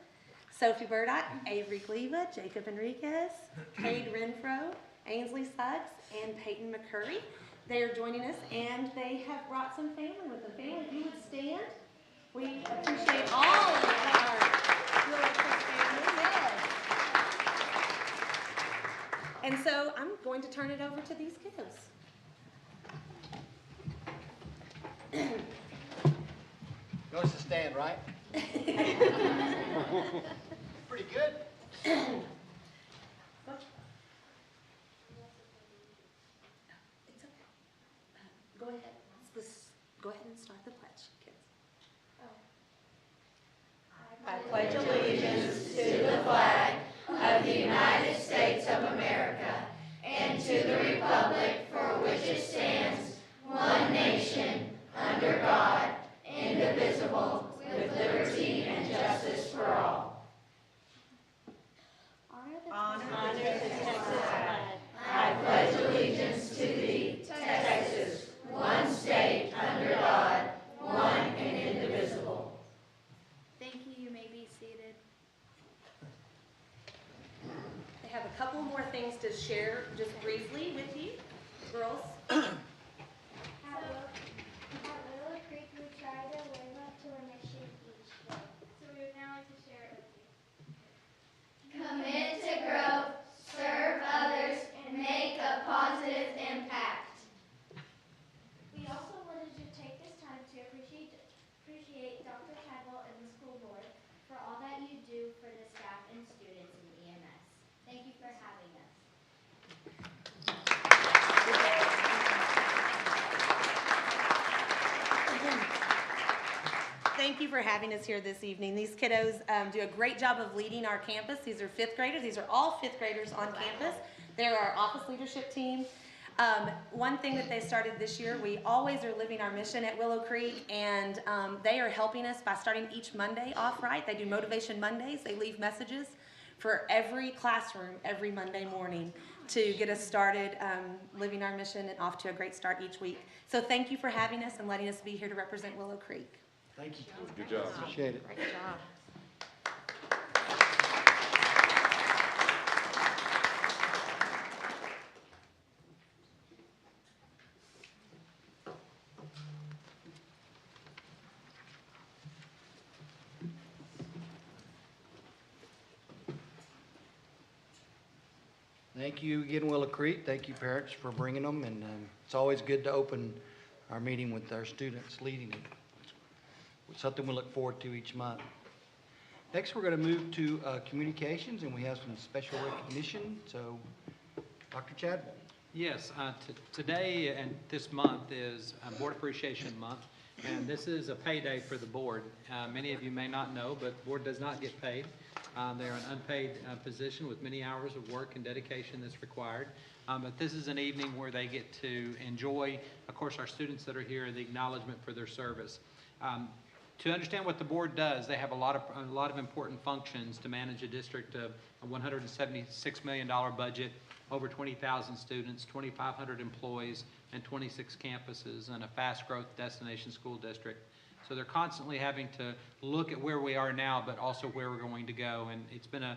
Sophie Burdock, Avery Gleva, Jacob Enriquez, Cade Renfro, Ainsley Suggs, and Peyton McCurry. They are joining us, and they have brought some family with them. Family, if you would stand, we appreciate all of our Willow Creek family. Yes. And so I'm going to turn it over to these kiddos. You want us to stand, right? Pretty good. It's okay. Go ahead. Go ahead and start the pledge, kids. I pledge allegiance to the flag of the United States of America and to the republic for which it stands, one nation, under God, indivisible, with liberty and justice for all. Honor the Texas flag. I pledge allegiance to thee, Texas, one state, under God, one and indivisible. Thank you. You may be seated. They have a couple more things to share just briefly with you, girls. At Willow Creek, we try to live up to our mission each day. So we would now like to share it with you. Commit to growth, serve others, and make a positive impact. We also wanted to take this time to appreciate Dr. Cadwell and the school board for all that you do for the staff and students in EMS. Thank you for having us. Thank you for having us here this evening. These kiddos do a great job of leading our campus. These are fifth graders. These are all fifth graders on campus. They're our office leadership team. One thing that they started this year, we always are living our mission at Willow Creek, and they are helping us by starting each Monday off right. They do Motivation Mondays. They leave messages for every classroom every Monday morning to get us started living our mission and off to a great start each week. So thank you for having us and letting us be here to represent Willow Creek. Thank you. Good job. Appreciate it. Great job. Thank you again, Willow Creek. Thank you, parents, for bringing them, and it's always good to open our meeting with our students leading it. It's something we look forward to each month. Next, we're going to move to communications, and we have some special recognition. So, Dr. Chadwell. Yes, today and this month is Board Appreciation Month, and this is a payday for the board. Many of you may not know, but the board does not get paid. They're an unpaid position with many hours of work and dedication that's required. But this is an evening where they get to enjoy, of course, our students that are here, the acknowledgement for their service. To understand what the board does, they have a lot of important functions to manage a district of a $176 million budget, over 20,000 students, 2,500 employees, and 26 campuses, and a fast-growth destination school district. So they're constantly having to look at where we are now, but also where we're going to go. And it's been a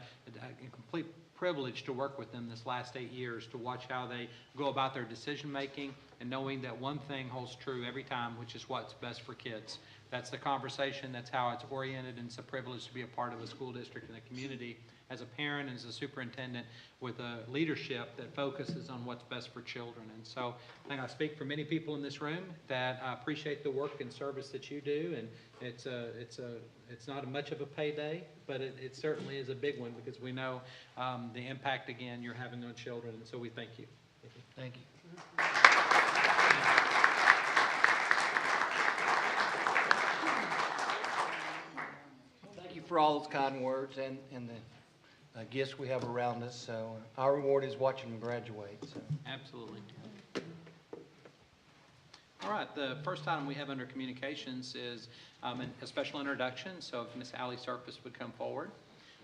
complete privilege to work with them this last 8 years, to watch how they go about their decision-making and knowing that one thing holds true every time, which is what's best for kids. That's the conversation, that's how it's oriented, and it's a privilege to be a part of a school district and a community as a parent and as a superintendent with a leadership that focuses on what's best for children. And so I think I speak for many people in this room that appreciate the work and service that you do, and it's not much of a payday, but it certainly is a big one because we know the impact, again, you're having on children, and so we thank you. Thank you. Thank you for all those kind words and the gifts we have around us. So our reward is watching them graduate. So. Absolutely. All right, the first item we have under communications is a special introduction. So if Miss Allie Surface would come forward.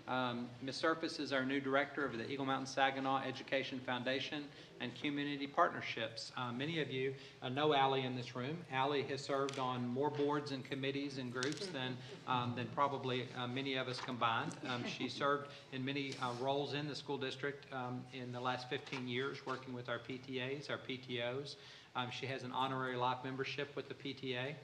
Ms. Surface is our new director of the Eagle Mountain Saginaw Education Foundation and Community Partnerships. Many of you know Allie in this room. Allie has served on more boards and committees and groups than probably many of us combined. She served in many roles in the school district in the last 15 years, working with our PTAs, our PTOs. She has an honorary life membership with the PTA.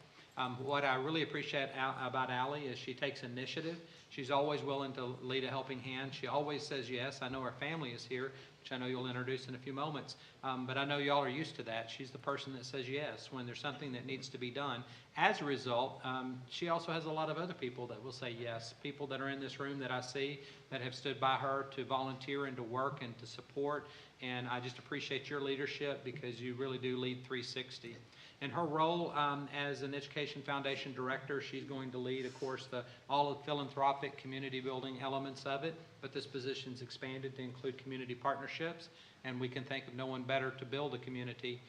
What I really appreciate about Allie is she takes initiative. She's always willing to lead a helping hand. She always says yes. I know her family is here, which I know you'll introduce in a few moments. But I know y'all are used to that. She's the person that says yes when there's something that needs to be done. As a result, she also has a lot of other people that will say yes. People that are in this room that I see that have stood by her to volunteer and to work and to support. And I just appreciate your leadership because you really do lead 360. In her role as an Education Foundation Director, she's going to lead, of course, all of the philanthropic community building elements of it, but this position's expanded to include community partnerships, and we can think of no one better to build a community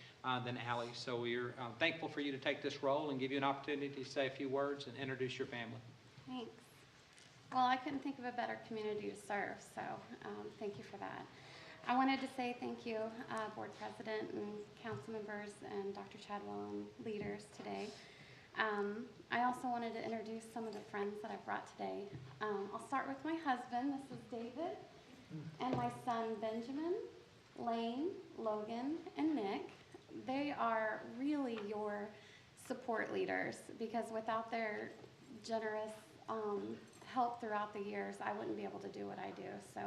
than Allie. So we're thankful for you to take this role and give you an opportunity to say a few words and introduce your family. Thanks. Well, I couldn't think of a better community to serve, so thank you for that. I wanted to say thank you, Board President and council members and Dr. Chadwell and leaders today. I also wanted to introduce some of the friends that I brought today. I'll start with my husband. This is David, and my son Benjamin, Lane, Logan, and Nick. They are really your support leaders because without their generous help throughout the years, I wouldn't be able to do what I do. So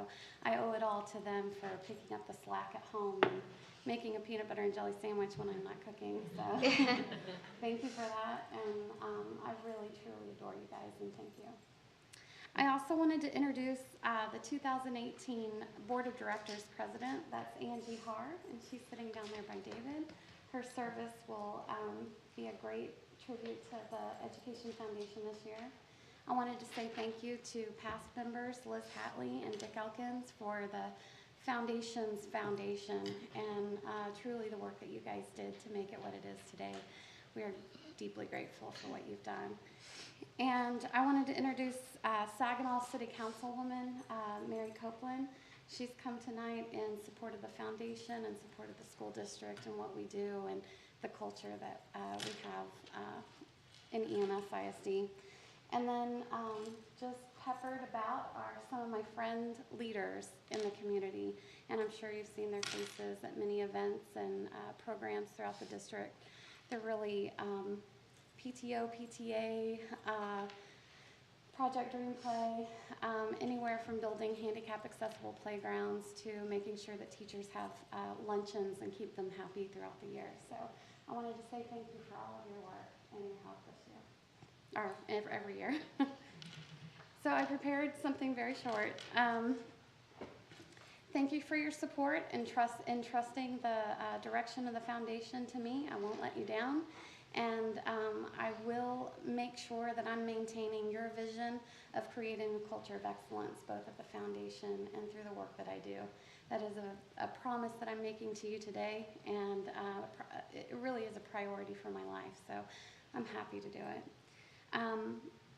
I owe it all to them for picking up the slack at home and making a peanut butter and jelly sandwich when I'm not cooking. So thank you for that. And I really, truly adore you guys, and thank you. I also wanted to introduce the 2018 Board of Directors President. That's Angie Haar, and she's sitting down there by David. Her service will be a great tribute to the Education Foundation this year. I wanted to say thank you to past members, Liz Hatley and Dick Elkins, for the foundation's foundation and truly the work that you guys did to make it what it is today. We are deeply grateful for what you've done. And I wanted to introduce Saginaw City Councilwoman Mary Copeland. She's come tonight in support of the foundation and support of the school district and what we do and the culture that we have in EMS ISD. And then just peppered about are some of my friend leaders in the community. And I'm sure you've seen their faces at many events and programs throughout the district. They're really PTO, PTA, Project Dream Play, anywhere from building handicap accessible playgrounds to making sure that teachers have luncheons and keep them happy throughout the year. So I wanted to say thank you for all of your work and your help this year. Or every year. So I prepared something very short. Thank you for your support and trusting the direction of the foundation to me. I won't let you down. And I will make sure that I'm maintaining your vision of creating a culture of excellence, both at the foundation and through the work that I do. That is a promise that I'm making to you today, and it really is a priority for my life. So I'm happy to do it.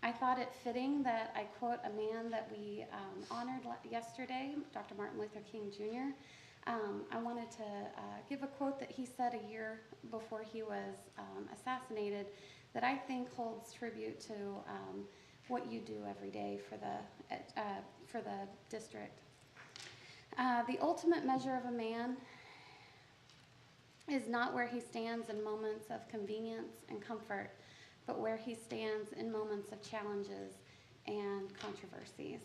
I thought it fitting that I quote a man that we honored yesterday, Dr. Martin Luther King Jr. I wanted to give a quote that he said a year before he was assassinated that I think holds tribute to what you do every day for the district. The ultimate measure of a man is not where he stands in moments of convenience and comfort, but where he stands in moments of challenges and controversies.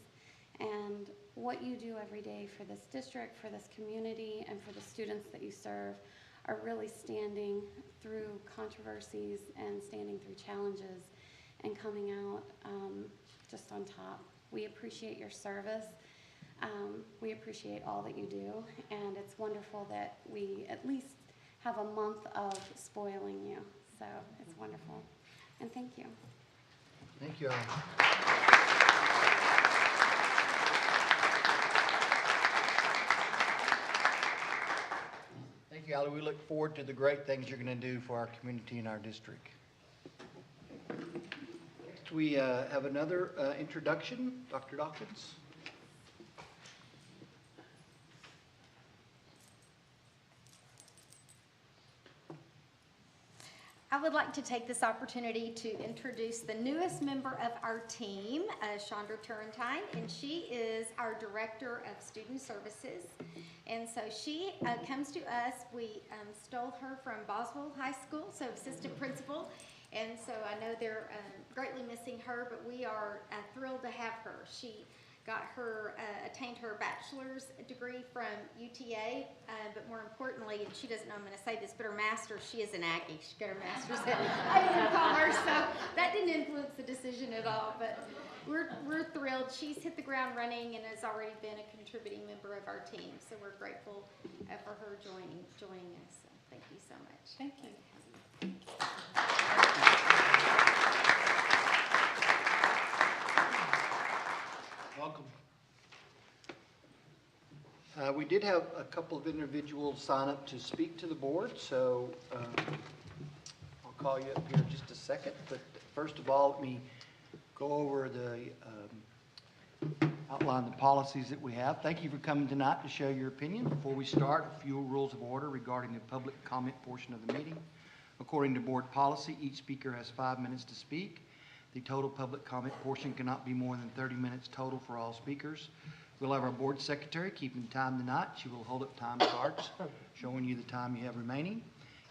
And what you do every day for this district, for this community, and for the students that you serve are really standing through controversies and standing through challenges and coming out just on top. We appreciate your service. We appreciate all that you do, and it's wonderful that we at least have a month of spoiling you. So it's wonderful. And thank you. Thank you, Al. Thank you, Ali. We look forward to the great things you're going to do for our community and our district. Next, we have another introduction. Dr. Dawkins. I would like to take this opportunity to introduce the newest member of our team, Chandra Turrentine, and she is our Director of Student Services. And so she comes to us, we stole her from Boswell High School, so assistant principal. And so I know they're greatly missing her, but we are thrilled to have her. She attained her bachelor's degree from UTA, but more importantly, and she doesn't know I'm going to say this, but her master's, she is an Aggie. She got her master's I didn't call her, so that didn't influence the decision at all, but we're thrilled. She's hit the ground running and has already been a contributing member of our team, so we're grateful for her joining us. So thank you so much. Thank you. Welcome. We did have a couple of individuals sign up to speak to the board, so I'll call you up here in just a second. But first of all, let me go over outline the policies that we have. Thank you for coming tonight to share your opinion. Before we start, a few rules of order regarding the public comment portion of the meeting. According to board policy, each speaker has 5 minutes to speak. The total public comment portion cannot be more than 30 minutes total for all speakers. We'll have our board secretary keeping time tonight. She will hold up time cards showing you the time you have remaining.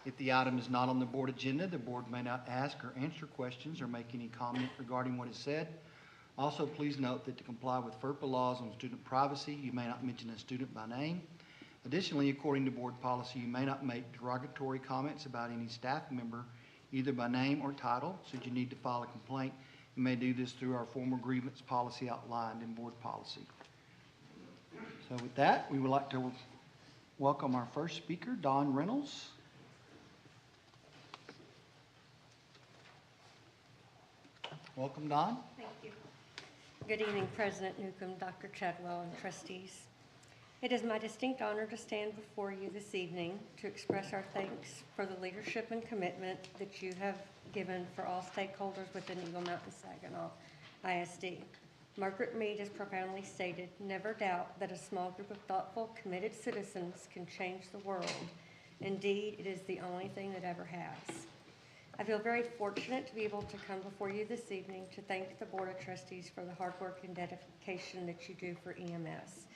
If the item is not on the board agenda, the board may not ask or answer questions or make any comment regarding what is said. Also, please note that to comply with FERPA laws on student privacy, you may not mention a student by name. Additionally, according to board policy, you may not make derogatory comments about any staff member either by name or title. Should you need to file a complaint, you may do this through our formal grievance policy outlined in board policy. So with that, we would like to welcome our first speaker, Don Reynolds. Welcome, Don. Thank you. Good evening, President Newcomb, Dr. Chadwell, and trustees. It is my distinct honor to stand before you this evening to express our thanks for the leadership and commitment that you have given for all stakeholders within Eagle Mountain Saginaw ISD. Margaret Mead has profoundly stated, "Never doubt that a small group of thoughtful, committed citizens can change the world. Indeed, it is the only thing that ever has." I feel very fortunate to be able to come before you this evening to thank the Board of Trustees for the hard work and dedication that you do for EMS.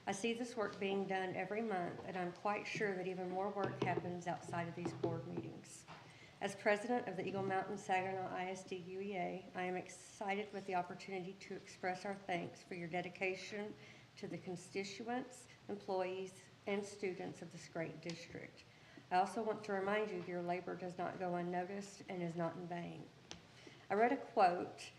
I see this work being done every month, and I'm quite sure that even more work happens outside of these board meetings. As president of the Eagle Mountain Saginaw ISD UEA, I am excited with the opportunity to express our thanks for your dedication to the constituents, employees, and students of this great district. I also want to remind you that your labor does not go unnoticed and is not in vain. I read a quote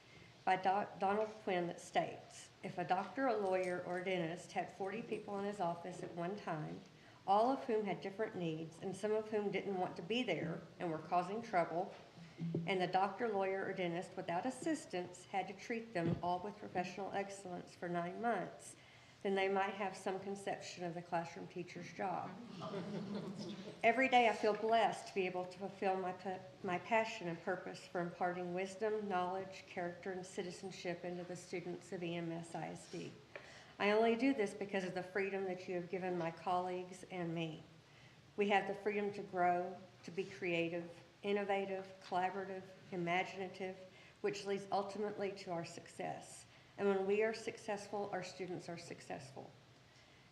by Donald Quinn that states, "If a doctor, a lawyer, or a dentist had 40 people in his office at one time, all of whom had different needs, and some of whom didn't want to be there and were causing trouble, and the doctor, lawyer, or dentist without assistance had to treat them all with professional excellence for 9 months, then they might have some conception of the classroom teacher's job." Every day I feel blessed to be able to fulfill my passion and purpose for imparting wisdom, knowledge, character, and citizenship into the students of EMS ISD. I only do this because of the freedom that you have given my colleagues and me. We have the freedom to grow, to be creative, innovative, collaborative, imaginative, which leads ultimately to our success. And when we are successful, our students are successful.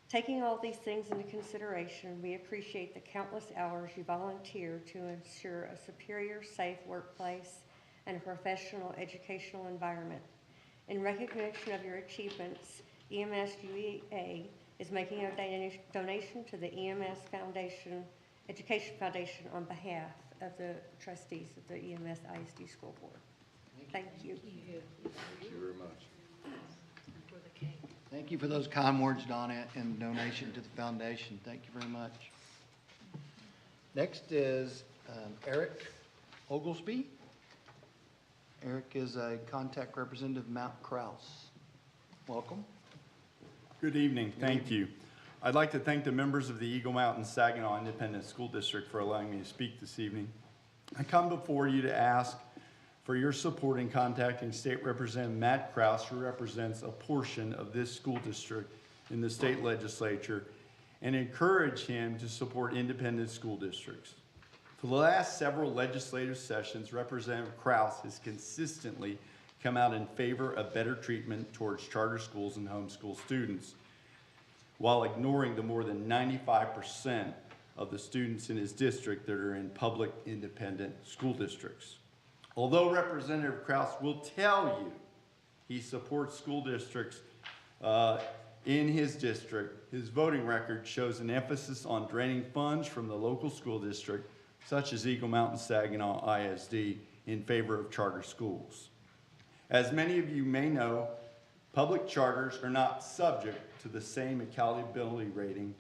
Taking all these things into consideration, we appreciate the countless hours you volunteer to ensure a superior, safe workplace and a professional educational environment. In recognition of your achievements, EMS UEA is making a donation to the EMS Foundation, Education Foundation on behalf of the trustees of the EMS ISD School Board. Thank you. Thank you very much. Thank you for those kind words, Donna, and donation to the foundation. Thank you very much. Next is Eric Oglesby. Eric is a contact representative of Mount Krause. Welcome. Good evening. Thank you. I'd like to thank the members of the Eagle Mountain Saginaw Independent School District for allowing me to speak this evening. I come before you to ask for your support in contacting State Representative Matt Krause, who represents a portion of this school district in the state legislature, and encourage him to support independent school districts. For the last several legislative sessions, Representative Kraus has consistently come out in favor of better treatment towards charter schools and homeschool students, while ignoring the more than 95% of the students in his district that are in public independent school districts. Although Representative Kraus will tell you he supports school districts in his district, his voting record shows an emphasis on draining funds from the local school district, such as Eagle Mountain Saginaw ISD, in favor of charter schools. As many of you may know, public charters are not subject to the same accountability rating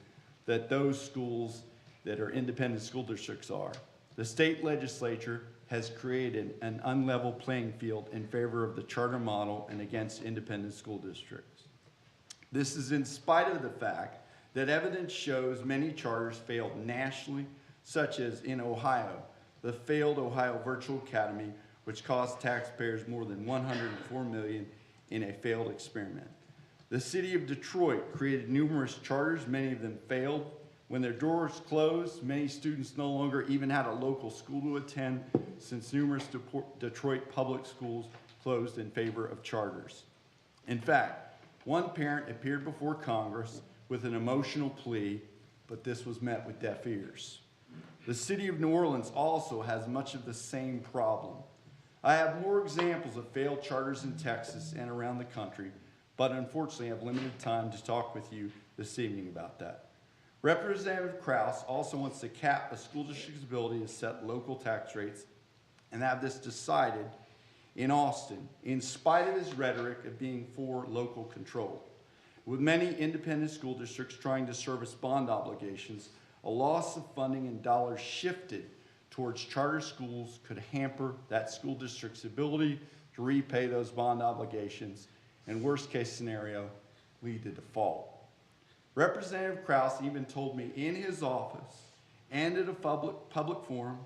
that those schools that are independent school districts are. The state legislature has created an unlevel playing field in favor of the charter model and against independent school districts. This is in spite of the fact that evidence shows many charters failed nationally, such as in Ohio, the failed Ohio Virtual Academy, which cost taxpayers more than $104 million in a failed experiment. The city of Detroit created numerous charters, many of them failed. When their doors closed, many students no longer even had a local school to attend, since numerous Detroit public schools closed in favor of charters. In fact, one parent appeared before Congress with an emotional plea, but this was met with deaf ears. The city of New Orleans also has much of the same problem. I have more examples of failed charters in Texas and around the country, but unfortunately I have limited time to talk with you this evening about that. Representative Kraus also wants to cap a school district's ability to set local tax rates and have this decided in Austin, in spite of his rhetoric of being for local control. With many independent school districts trying to service bond obligations, a loss of funding and dollars shifted towards charter schools could hamper that school district's ability to repay those bond obligations, and worst case scenario, lead to default. Representative Kraus even told me in his office and at a public forum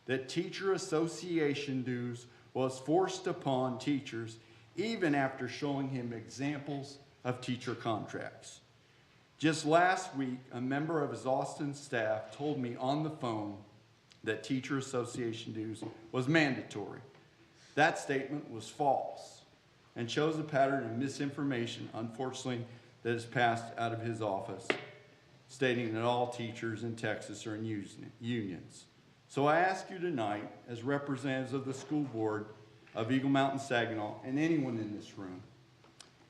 that teacher association dues was forced upon teachers even after showing him examples of teacher contracts. Just last week, a member of his Austin staff told me on the phone that teacher association dues was mandatory. That statement was false and shows a pattern of misinformation, unfortunately, that has passed out of his office, stating that all teachers in Texas are in unions. So I ask you tonight, as representatives of the school board of Eagle Mountain Saginaw and anyone in this room,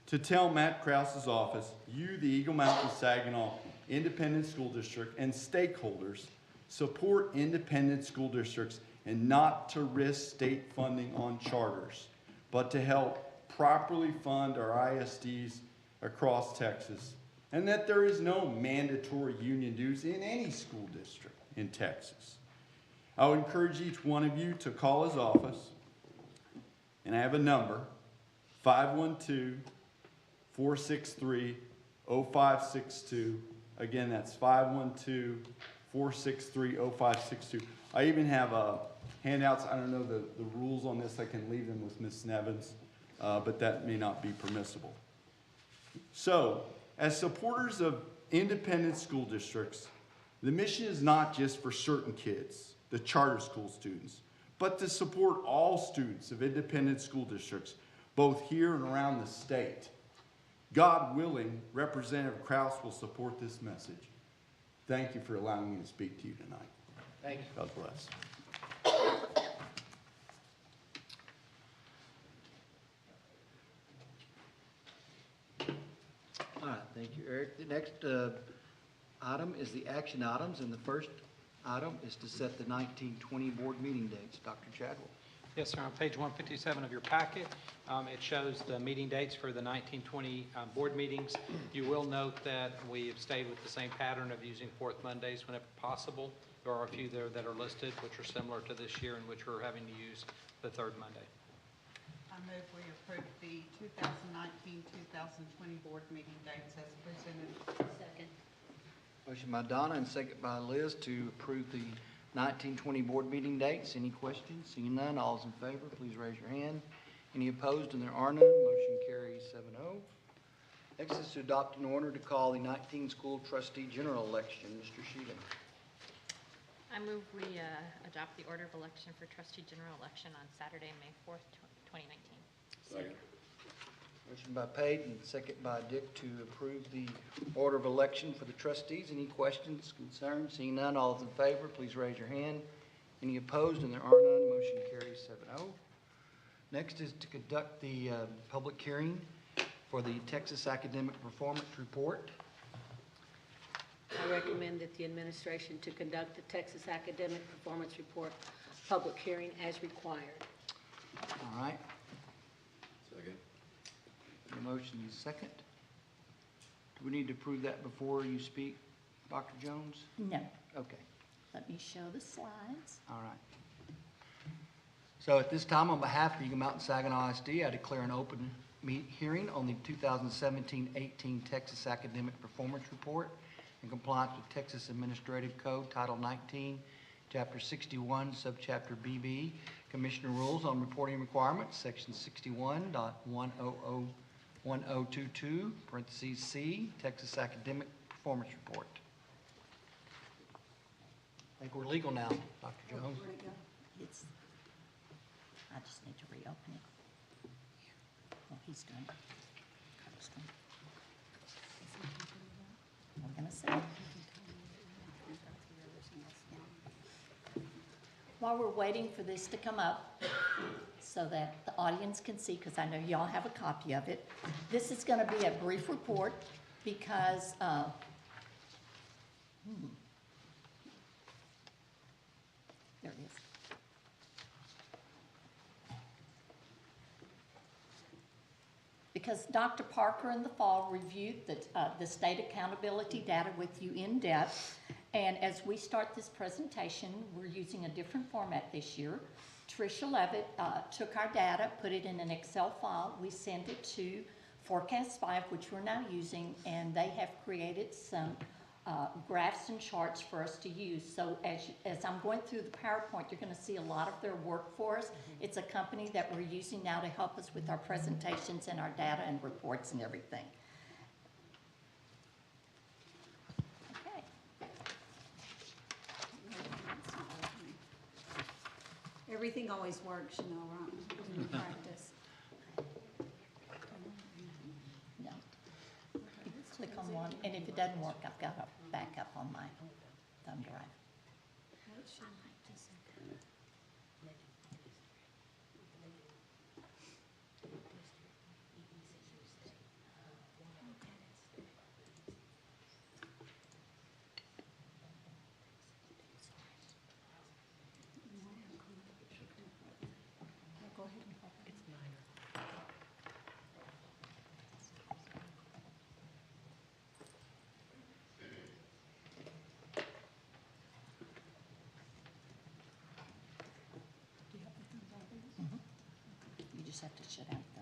to tell Matt Krause's office, you, the Eagle Mountain Saginaw Independent School District, and stakeholders support independent school districts and not to risk state funding on charters, but to help properly fund our ISDs across Texas, and that there is no mandatory union dues in any school district in Texas. I would encourage each one of you to call his office, and I have a number, 512-463-0562. Again, that's 512-463-0562. I even have handouts. I don't know the rules on this. I can leave them with Ms. Nevins, but that may not be permissible. So, as supporters of independent school districts, the mission is not just for certain kids, the charter school students, but to support all students of independent school districts, both here and around the state. God willing, Representative Kraus will support this message. Thank you for allowing me to speak to you tonight. Thank you. God bless. All right, thank you, Eric. The next item is the action items, and the first item is to set the 1920 board meeting dates. Dr. Chadwell. Yes, sir. On page 157 of your packet, it shows the meeting dates for the 1920 board meetings. You will note that we have stayed with the same pattern of using fourth Mondays whenever possible. There are a few there that are listed, which are similar to this year, in which we're having to use the third Monday. I move we approve the 2019-2020 board meeting dates as presented. Second. Motion by Donna and second by Liz to approve the 1920 board meeting dates. Any questions? Seeing none, all is in favor, please raise your hand. Any opposed? And there are none. Motion carries 7-0. Next is to adopt an order to call the 19 school trustee general election. Mr. Sheehan. I move we adopt the order of election for trustee general election on Saturday, May 4th, 2019. Second. Motion by Peyton, second by Dick to approve the order of election for the trustees. Any questions, concerns? Seeing none, all those in favor, please raise your hand. Any opposed? And there are none. Motion carries 7-0. Next is to conduct the public hearing for the Texas Academic Performance Report. I recommend that the administration to conduct the Texas Academic Performance Report public hearing as required. All right. Second. The motion is second. Do we need to approve that before you speak, Dr. Jones? No. Okay. Let me show the slides. All right. So at this time, on behalf of Eagle Mountain Saginaw ISD, I declare an open hearing on the 2017-18 Texas Academic Performance Report in compliance with Texas Administrative Code, Title 19, Chapter 61, Subchapter BB, Commissioner Rules on Reporting Requirements, Section 61.1022, parentheses C, Texas Academic Performance Report. I think we're legal now, Dr. Jones. It's, I just need to reopen it. Well, he's done. Carter's done. I'm gonna say. While we're waiting for this to come up, so that the audience can see, because I know y'all have a copy of it, this is gonna be a brief report because, there it is. Because Dr. Parker in the fall reviewed the state accountability data with you in depth. And as we start this presentation, we're using a different format this year. Tricia Levitt took our data, put it in an Excel file. We sent it to Forecast 5, which we're now using, and they have created some graphs and charts for us to use. So as I'm going through the PowerPoint, you're going to see a lot of their work for us. It's a company that we're using now to help us with our presentations and our data and reports and everything. Okay. Everything always works, you know, right, in practice. No. You click on one, and if it doesn't work, I've got a backup on my thumb drive. Go ahead and pop it. You just have to shut out the.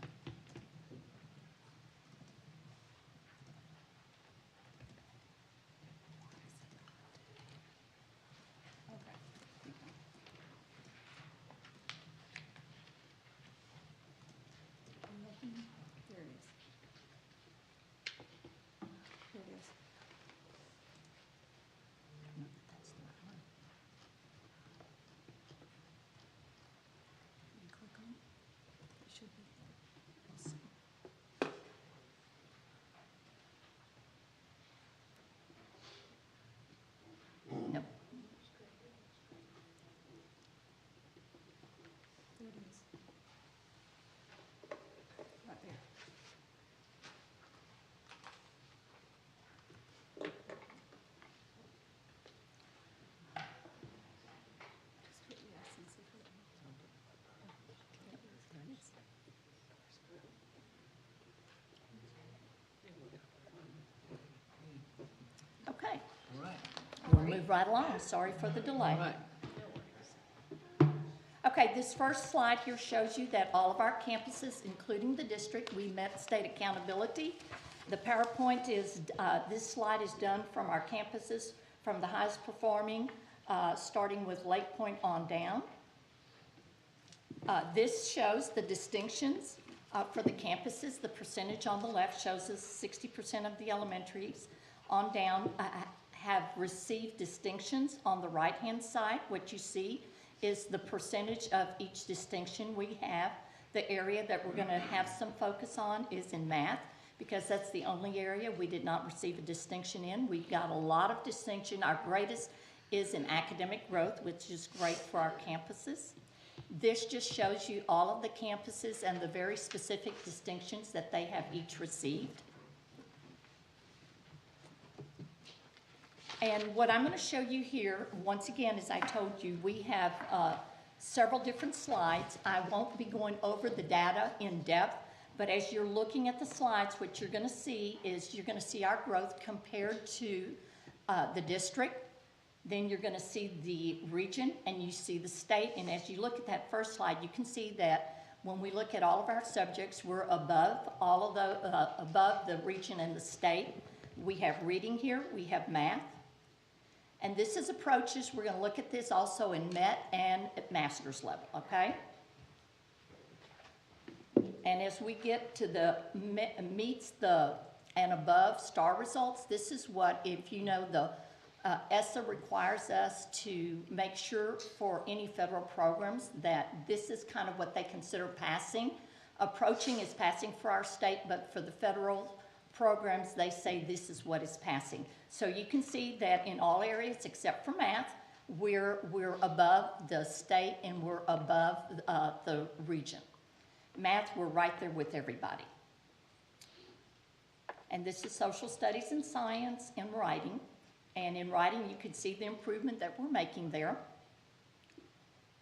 There it is. Here it is. No, that's not one. You click on it. It should be. We'll see. Nope. There it is. Right there. Just put yes and see if it. There it is. Okay. All right. We'll move right along. Sorry for the delay. All right. Okay, this first slide here shows you that all of our campuses, including the district, we met state accountability. The PowerPoint is, this slide is done from our campuses, from the highest performing, starting with Lake Point on down. This shows the distinctions for the campuses. The percentage on the left shows us 60% of the elementaries on down have received distinctions on the right-hand side. What you see is the percentage of each distinction we have. The area that we're going to have some focus on is in math, because that's the only area we did not receive a distinction in. We got a lot of distinction. Our greatest is in academic growth, which is great for our campuses. This just shows you all of the campuses and the very specific distinctions that they have each received. And what I'm going to show you here, once again, as I told you, we have several different slides. I won't be going over the data in depth, but as you're looking at the slides, what you're going to see is you're going to see our growth compared to the district. Then you're going to see the region, and you see the state. And as you look at that first slide, you can see that when we look at all of our subjects, we're above all of the above the region and the state. We have reading here. We have math. And this is approaches. We're going to look at this also in MET and at master's level, okay? And as we get to the meets the and above star results, this is what, if you know, the ESSA requires us to make sure for any federal programs that this is kind of what they consider passing. Approaching is passing for our state, but for the federal programs, they say this is what is passing. So you can see that in all areas except for math, we're above the state and we're above the region. Math, we're right there with everybody. And this is social studies and science and writing. And in writing, you can see the improvement that we're making there.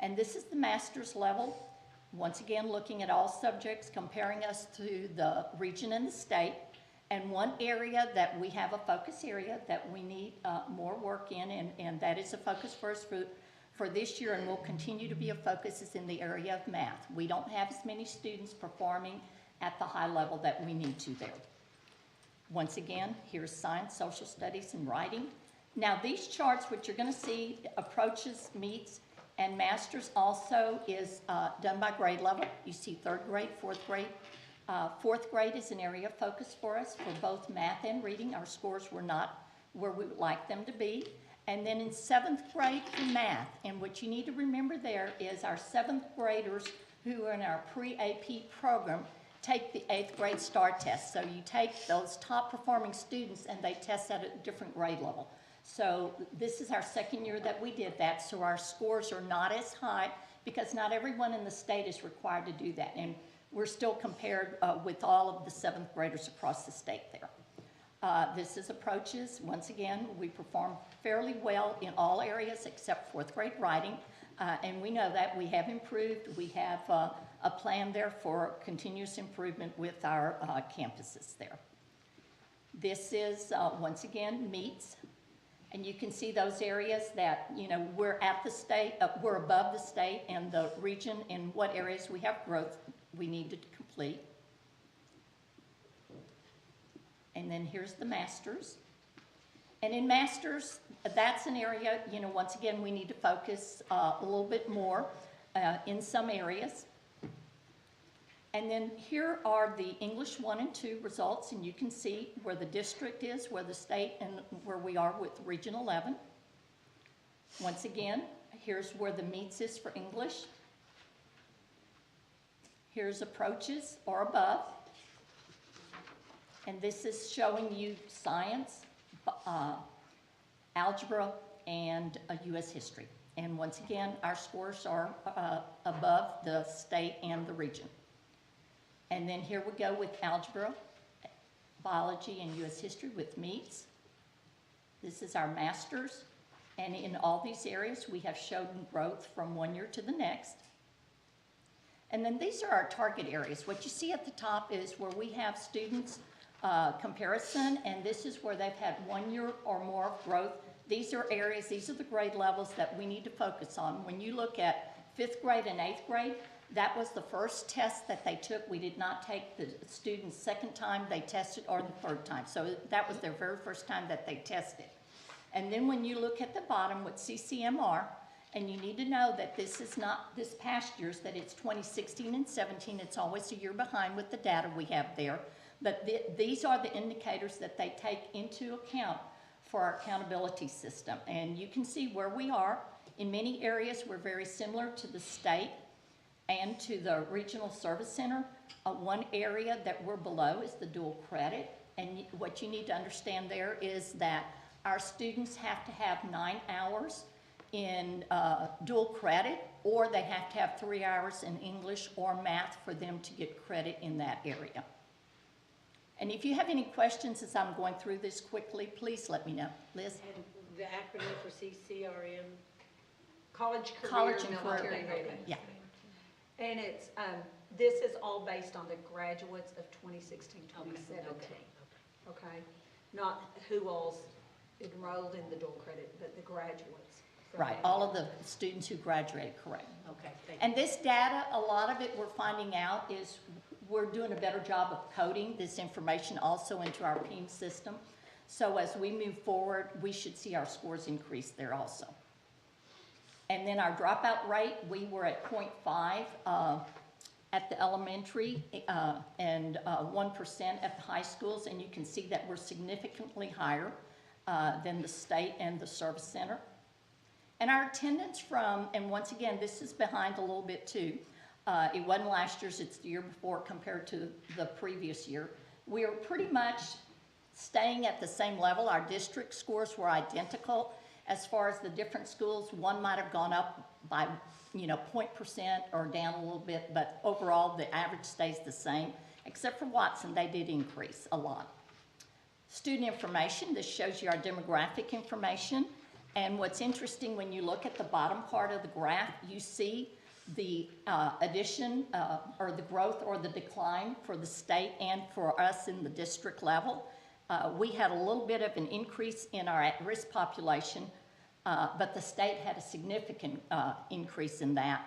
And this is the master's level. Once again, looking at all subjects, comparing us to the region and the state. And one area that we have a focus area that we need more work in, and that is a focus for us for this year, and will continue to be a focus, is in the area of math. We don't have as many students performing at the high level that we need to there. Once again, here's science, social studies, and writing. Now these charts, which you're going to see, approaches, meets, and masters also is done by grade level. You see third grade, fourth grade. Fourth grade is an area of focus for us for both math and reading. Our scores were not where we would like them to be. And then in seventh grade for math, and what you need to remember there is our seventh graders who are in our pre-AP program take the 8th grade STAR test. So you take those top performing students and they test at a different grade level. So this is our second year that we did that, so our scores are not as high because not everyone in the state is required to do that. And we're still compared with all of the 7th graders across the state there. This is approaches. Once again, we perform fairly well in all areas except 4th grade writing. And we know that we have improved. We have a plan there for continuous improvement with our campuses there. This is, once again, meets. And you can see those areas that, you know, we're at the state, we're above the state and the region, and what areas we have growth we need to complete. And then here's the masters. And in masters, that's an area, you know, once again, we need to focus a little bit more in some areas. And then here are the English 1 and 2 results, and you can see where the district is, where the state, and where we are with Region 11. Once again, here's where the meets is for English. Here's approaches or above. And this is showing you science, algebra, and U.S. history. And once again, our scores are above the state and the region. And then here we go with algebra, biology, and U.S. history with meets. This is our masters. And in all these areas, we have shown growth from one year to the next. And then these are our target areas. What you see at the top is where we have students comparison, and this is where they've had 1 year or more of growth. These are areas, these are the grade levels that we need to focus on. When you look at 5th grade and 8th grade, that was the first test that they took. We did not take the students second time they tested or the third time. So that was their very first time that they tested. And then when you look at the bottom with CCMR, and you need to know that this is not this past year's, that it's 2016 and 17. It's always a year behind with the data we have there. But these are the indicators that they take into account for our accountability system. And you can see where we are. In many areas, we're very similar to the state and to the regional service center. One area that we're below is the dual credit. And what you need to understand there is that our students have to have 9 hours in dual credit, or they have to have 3 hours in English or math for them to get credit in that area. And if you have any questions as I'm going through this quickly, please let me know. Liz? And the acronym for CCRM, College Career College and Military Career. Readiness. Yeah. And it's, this is all based on the graduates of 2016, 2017. Okay? Not who all's enrolled in the dual credit, but the graduates. Right, all of the students who graduated, correct. Okay, thank you. And this data, a lot of it we're finding out is we're doing a better job of coding this information also into our PEAM system. So as we move forward, we should see our scores increase there also. And then our dropout rate, we were at 0.5 at the elementary and 1% at the high schools. And you can see that we're significantly higher than the state and the service center. And our attendance from, and once again, this is behind a little bit too. It wasn't last year's, it's the year before compared to the previous year. We are pretty much staying at the same level. Our district scores were identical. As far as the different schools, one might have gone up by, 0.% or down a little bit, but overall the average stays the same. Except for Watson, they did increase a lot. Student information, this shows you our demographic information. And what's interesting, when you look at the bottom part of the graph, you see the addition or the growth or the decline for the state and for us in the district level. We had a little bit of an increase in our at-risk population, but the state had a significant increase in that.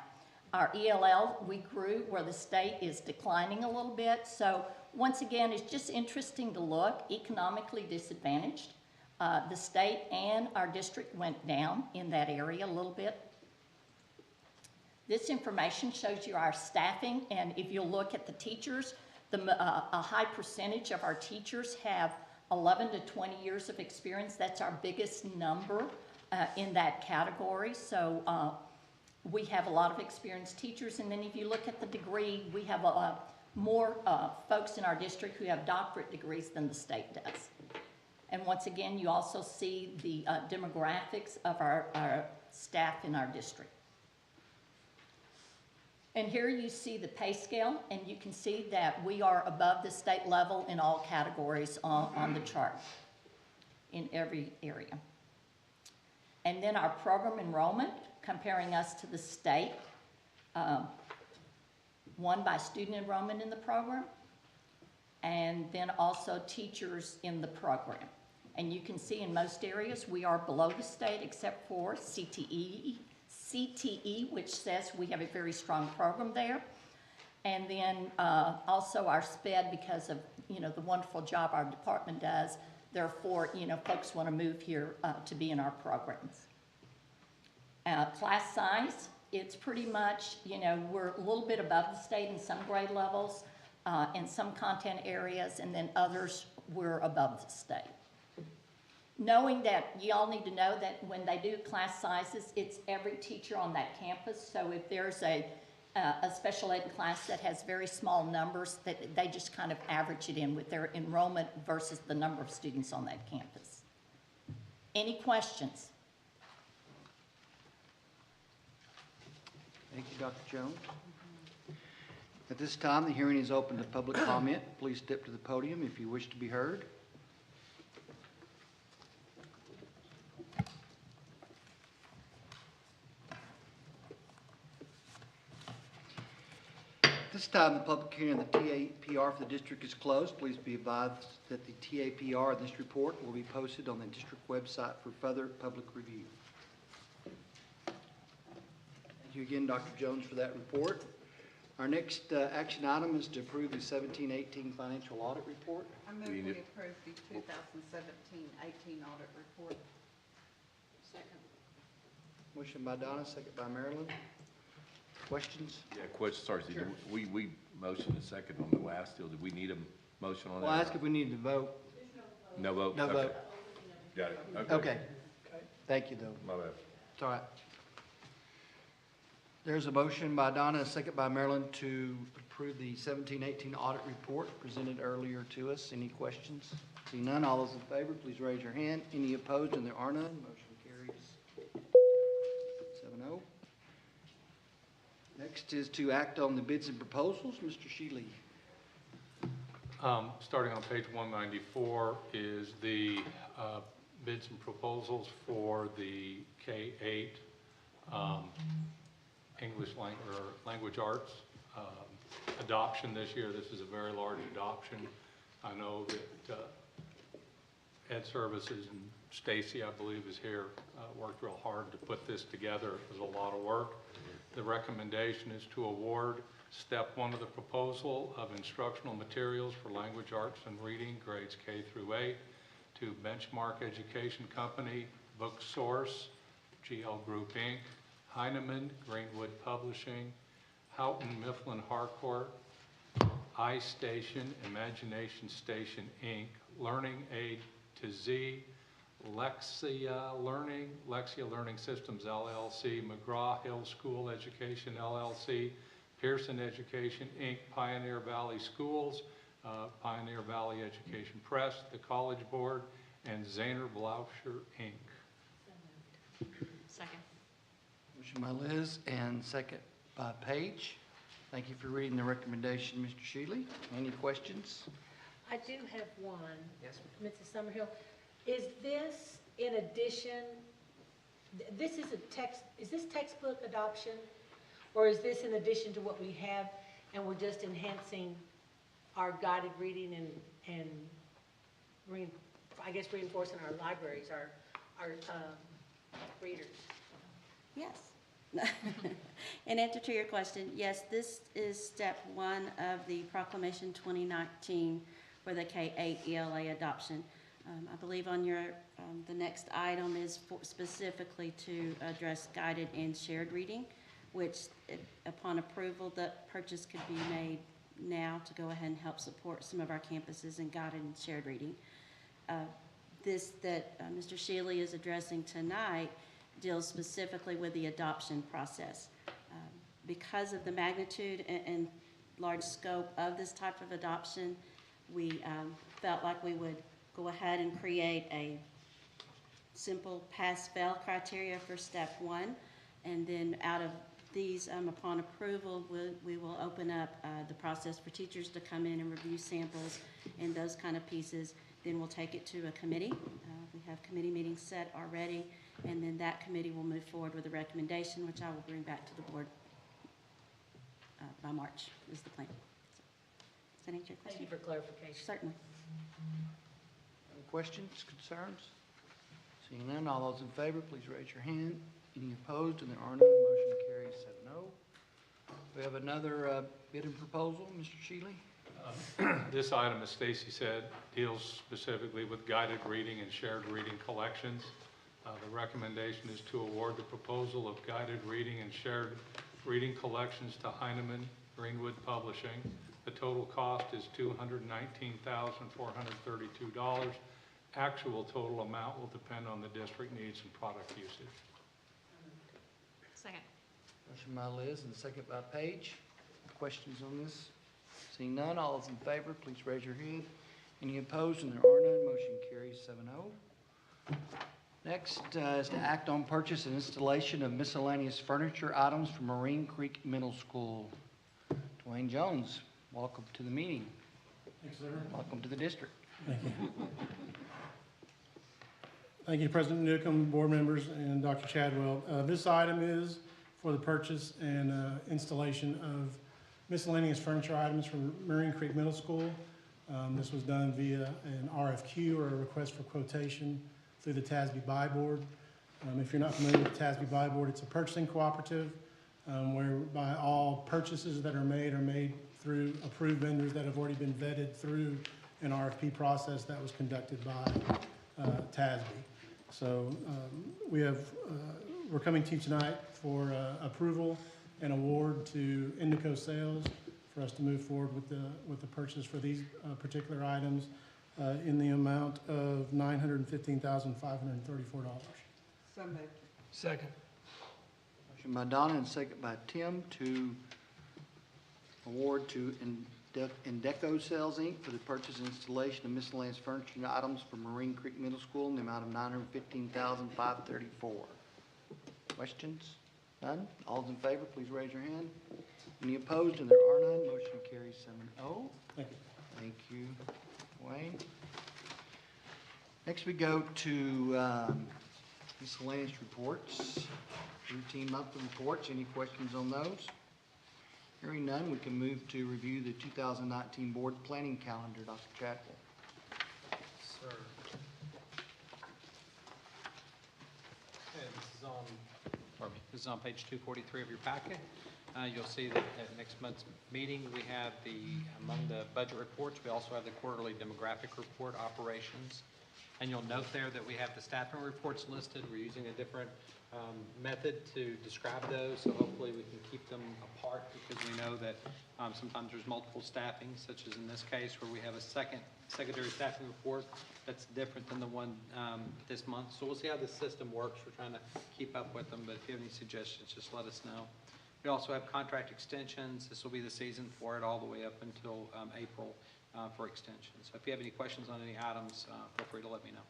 Our ELL, we grew where the state is declining a little bit. So once again, it's just interesting to look, economically disadvantaged. The state and our district went down in that area a little bit. This information shows you our staffing, and if you look at the teachers, a high percentage of our teachers have 11 to 20 years of experience. That's our biggest number in that category. So we have a lot of experienced teachers, and then if you look at the degree, we have more folks in our district who have doctorate degrees than the state does. And once again, you also see the demographics of our staff in our district. And here you see the pay scale, and you can see that we are above the state level in all categories on the chart in every area. And then our program enrollment, comparing us to the state, one by student enrollment in the program, and then also teachers in the program. And you can see in most areas we are below the state except for CTE, which says we have a very strong program there. And then also our SPED, because of the wonderful job our department does, therefore folks want to move here to be in our programs. Class size, it's pretty much, we're a little bit above the state in some grade levels, in some content areas, and then others we're above the state. Knowing that, you all need to know that when they do class sizes, it's every teacher on that campus. So if there's a special ed class that has very small numbers, that they just kind of average it in with their enrollment versus the number of students on that campus. Any questions? Thank you, Dr. Jones. At this time, the hearing is open to public comment. Please step to the podium if you wish to be heard. This time, the public hearing of the TAPR for the district is closed. Please be advised that the TAPR of this report will be posted on the district website for further public review. Thank you again, Dr. Jones, for that report. Our next action item is to approve the 17-18 financial audit report. I move we approve the 2017-18 audit report. Second. Motion by Donna, second by Marilyn. Questions? Yeah, question, sorry, Steve. Sure. We motioned a second on the last deal. Did we need a motion on that? Well, I asked if we needed to vote. No vote? No Okay. vote. Got it, Okay. Thank you, though. My bad. It's all right. There's a motion by Donna, a second by Marilyn to approve the 17-18 audit report presented earlier to us. Any questions? See none, all those in favor, please raise your hand. Any opposed, and there are none, motion carries 7-0. Next is to act on the bids and proposals. Mr. Shealy. Starting on page 194 is the bids and proposals for the K-8 English language arts adoption this year. This is a very large adoption. I know that Ed Services and Stacy, I believe, is here, worked real hard to put this together. It was a lot of work. The recommendation is to award step 1 of the proposal of instructional materials for language arts and reading grades K through 8 to Benchmark Education Company, Book Source, GL Group Inc., Heinemann, Greenwood Publishing, Houghton Mifflin Harcourt, iStation, Imagination Station Inc., Learning Aid to Z, Lexia Learning Systems LLC, McGraw-Hill School Education LLC, Pearson Education Inc., Pioneer Valley Schools, Pioneer Valley Education Press, the College Board, and Zaner Blauscher Inc. Second. Motion by Liz and second by Paige. Thank you for reading the recommendation, Mr. Shealy. Any questions? I do have one. Yes, Mrs. Summerhill. Is this in addition, this is is this textbook adoption? Or is this in addition to what we have and we're just enhancing our guided reading and I guess reinforcing our libraries, our readers? Yes. In answer to your question, yes, this is step 1 of the Proclamation 2019 for the K-8 ELA adoption. I believe on your, the next item is specifically to address guided and shared reading, which upon approval, the purchase could be made now to go ahead and help support some of our campuses in guided and shared reading. This that Mr. Shealy is addressing tonight deals specifically with the adoption process. Because of the magnitude and large scope of this type of adoption, we felt like we would go ahead and create a simple pass-fail criteria for step 1, and then out of these, upon approval, we will open up the process for teachers to come in and review samples and those kind of pieces. Then we'll take it to a committee. We have committee meetings set already, and then that committee will move forward with a recommendation, which I will bring back to the board by March, is the plan. Does that answer your question? Thank you for clarification. Certainly. Any questions, concerns? Seeing none, all those in favor, please raise your hand. Any opposed, and there are none, motion carries 7-0. We have another bid and proposal, Mr. Shealy? This item, as Stacy said, deals specifically with guided reading and shared reading collections. The recommendation is to award the proposal of guided reading and shared reading collections to Heinemann Greenwood Publishing. The total cost is $219,432. Actual total amount will depend on the district needs and product usage. Second. Motion by Liz and second by Paige. Questions on this? Seeing none, all those in favor, please raise your hand. Any opposed, and there are none, motion carries 7-0. Next is to act on purchase and installation of miscellaneous furniture items from Marine Creek Middle School. Dwayne Jones, welcome to the meeting. Thanks, sir. Welcome to the district. Thank you. Thank you, President Newcomb, board members, and Dr. Chadwell. This item is for the purchase and installation of miscellaneous furniture items from Marine Creek Middle School. This was done via an RFQ, or a request for quotation, through the TASB Buy Board. If you're not familiar with the TASB Buy Board, it's a purchasing cooperative whereby all purchases that are made through approved vendors that have already been vetted through an RFP process that was conducted by TASB. So we're coming to you tonight for approval and award to Indico Sales for us to move forward with the purchase for these particular items. in the amount of $915,534. So moved. Second. Motion by Donna and second by Tim to award to Indeco Sales, Inc. for the purchase and installation of miscellaneous furniture and items for Marine Creek Middle School in the amount of $915,534. Questions? None? All's in favor, please raise your hand. Any opposed? And there are none. Motion carries 7-0. Thank you. Thank you, Wayne. Next, we go to miscellaneous reports, routine monthly reports. Any questions on those? Hearing none, we can move to review the 2019 board planning calendar. Dr. Chadwell. Sir. Okay, this is on page 243 of your packet. You'll see that at next month's meeting, we have among the budget reports, we also have the quarterly demographic report, operations. And you'll note there that we have the staffing reports listed. We're using a different method to describe those, so hopefully we can keep them apart, because we know that sometimes there's multiple staffing, such as in this case where we have a secondary staffing report that's different than the one this month. So we'll see how the system works. We're trying to keep up with them, but if you have any suggestions, just let us know. We also have contract extensions. This will be the season for it all the way up until April for extensions. So if you have any questions on any items, feel free to let me know.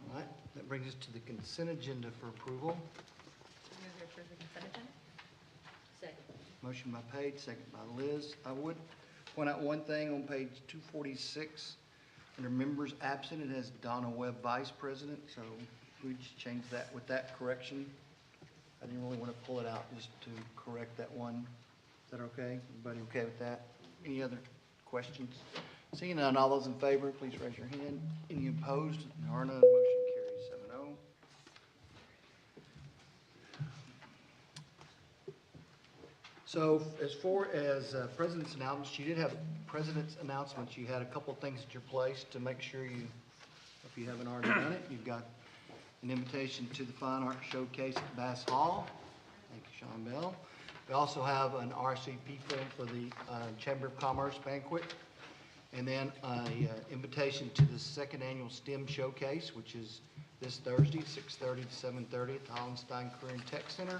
All right, that brings us to the consent agenda for approval. Move to approve the consent agenda. Second. Motion by Paige, second by Liz. I would point out one thing on page 246. Under members absent, it has Donna Webb, Vice President, so we just change that with that correction. I didn't really want to pull it out just to correct that one. Is that okay? Everybody okay with that? Any other questions? Seeing none, all those in favor, please raise your hand. Any opposed? There are none. Motion carries 7-0. So as far as president's announcements, you did have president's announcements. You had a couple of things at your place to make sure you, if you haven't already done it, you've got an invitation to the Fine Arts Showcase at Bass Hall. Thank you, Sean Bell. We also have an RSVP form for the Chamber of Commerce banquet. And then an invitation to the second annual STEM Showcase, which is this Thursday, 6:30 to 7:30 at the Hollenstein Career and Tech Center.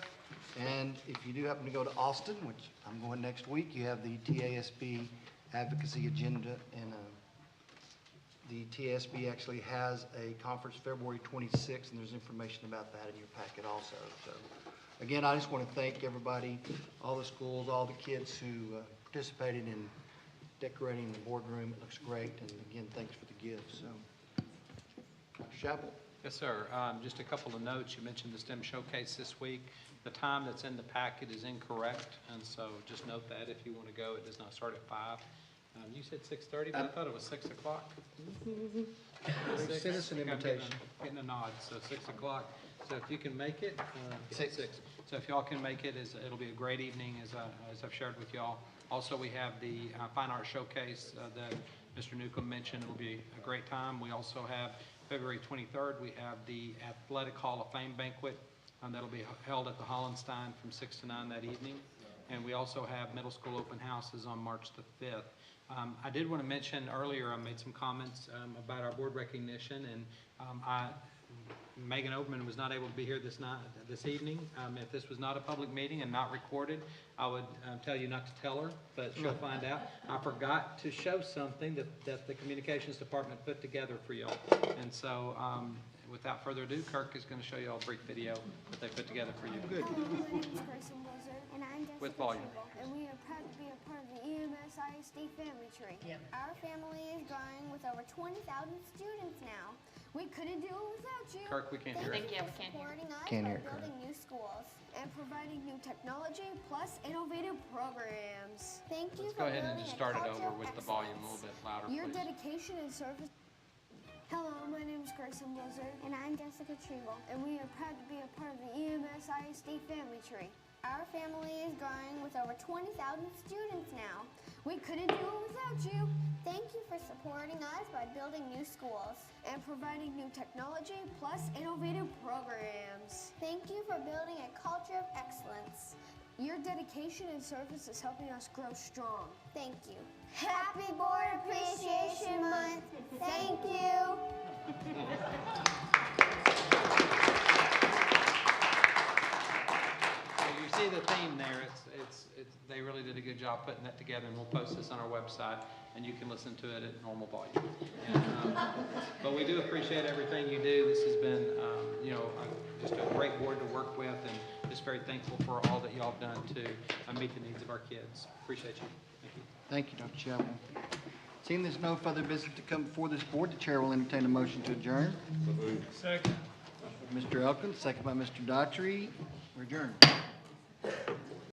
And if you do happen to go to Austin, which I'm going next week, you have the TASB advocacy agenda, and the TASB actually has a conference February 26th, and there's information about that in your packet also. So again, I just want to thank everybody, all the schools, all the kids who participated in decorating the boardroom. It looks great, and again, thanks for the gifts. So, Dr. Chapel. Yes, sir. Just a couple of notes. You mentioned the STEM Showcase this week. The time that's in the packet is incorrect, and so just note that if you want to go. It does not start at 5. You said 6:30, but I thought it was 6 o'clock. Send us an invitation. Getting a nod, so 6 o'clock. So if you can make it, 6. So if y'all can make it, it'll be a great evening, as I've shared with y'all. Also, we have the Fine Arts Showcase that Mr. Newcomb mentioned. It'll be a great time. We also have February 23rd, we have the Athletic Hall of Fame banquet. That'll be held at the Hollenstein from 6 to 9 that evening. And we also have middle school open houses on March the 5th. I did want to mention earlier, I made some comments about our board recognition, and Megan Oberman was not able to be here this evening. If this was not a public meeting and not recorded, I would tell you not to tell her, but she'll find out. I forgot to show something that the communications department put together for y'all. And so without further ado, Kirk is going to show you all a brief video that they put together for you. Good. Hello, my name is Grayson Blizzard, and I'm Jessica With volume. Trimble, and we are proud to be a part of the EMS ISD family tree. Yep. Our family is growing with over 20,000 students now. We couldn't do it without you. Kirk, we can't hear Thank it. you for supporting us Can't by hear it, building new schools and providing new technology plus innovative programs. Thank you Let's for go ahead and building just a start it culture over of with the volume a little excellence. bit louder, Your please. dedication and service. Hello, my name is Grayson Blizzard, and I'm Jessica Trimble, and we are proud to be a part of the EMS ISD family tree. Our family is growing with over 20,000 students now. We couldn't do it without you. Thank you for supporting us by building new schools and providing new technology plus innovative programs. Thank you for building a culture of excellence. Your Your dedication and service is helping us grow strong. Thank you. Happy Board Appreciation Month. Thank you. So you see the theme there, they really did a good job putting that together, and we'll post this on our website, and you can listen to it at normal volume. And, but we do appreciate everything you do. This has been, just a great board to work with, and just very thankful for all that y'all have done to meet the needs of our kids. Appreciate you. Thank you. Thank you, Dr. Chapel. Seeing there's no further business to come before this board, the chair will entertain a motion to adjourn. Second. Mr. Elkins, second by Mr. Daughtry. We're adjourned.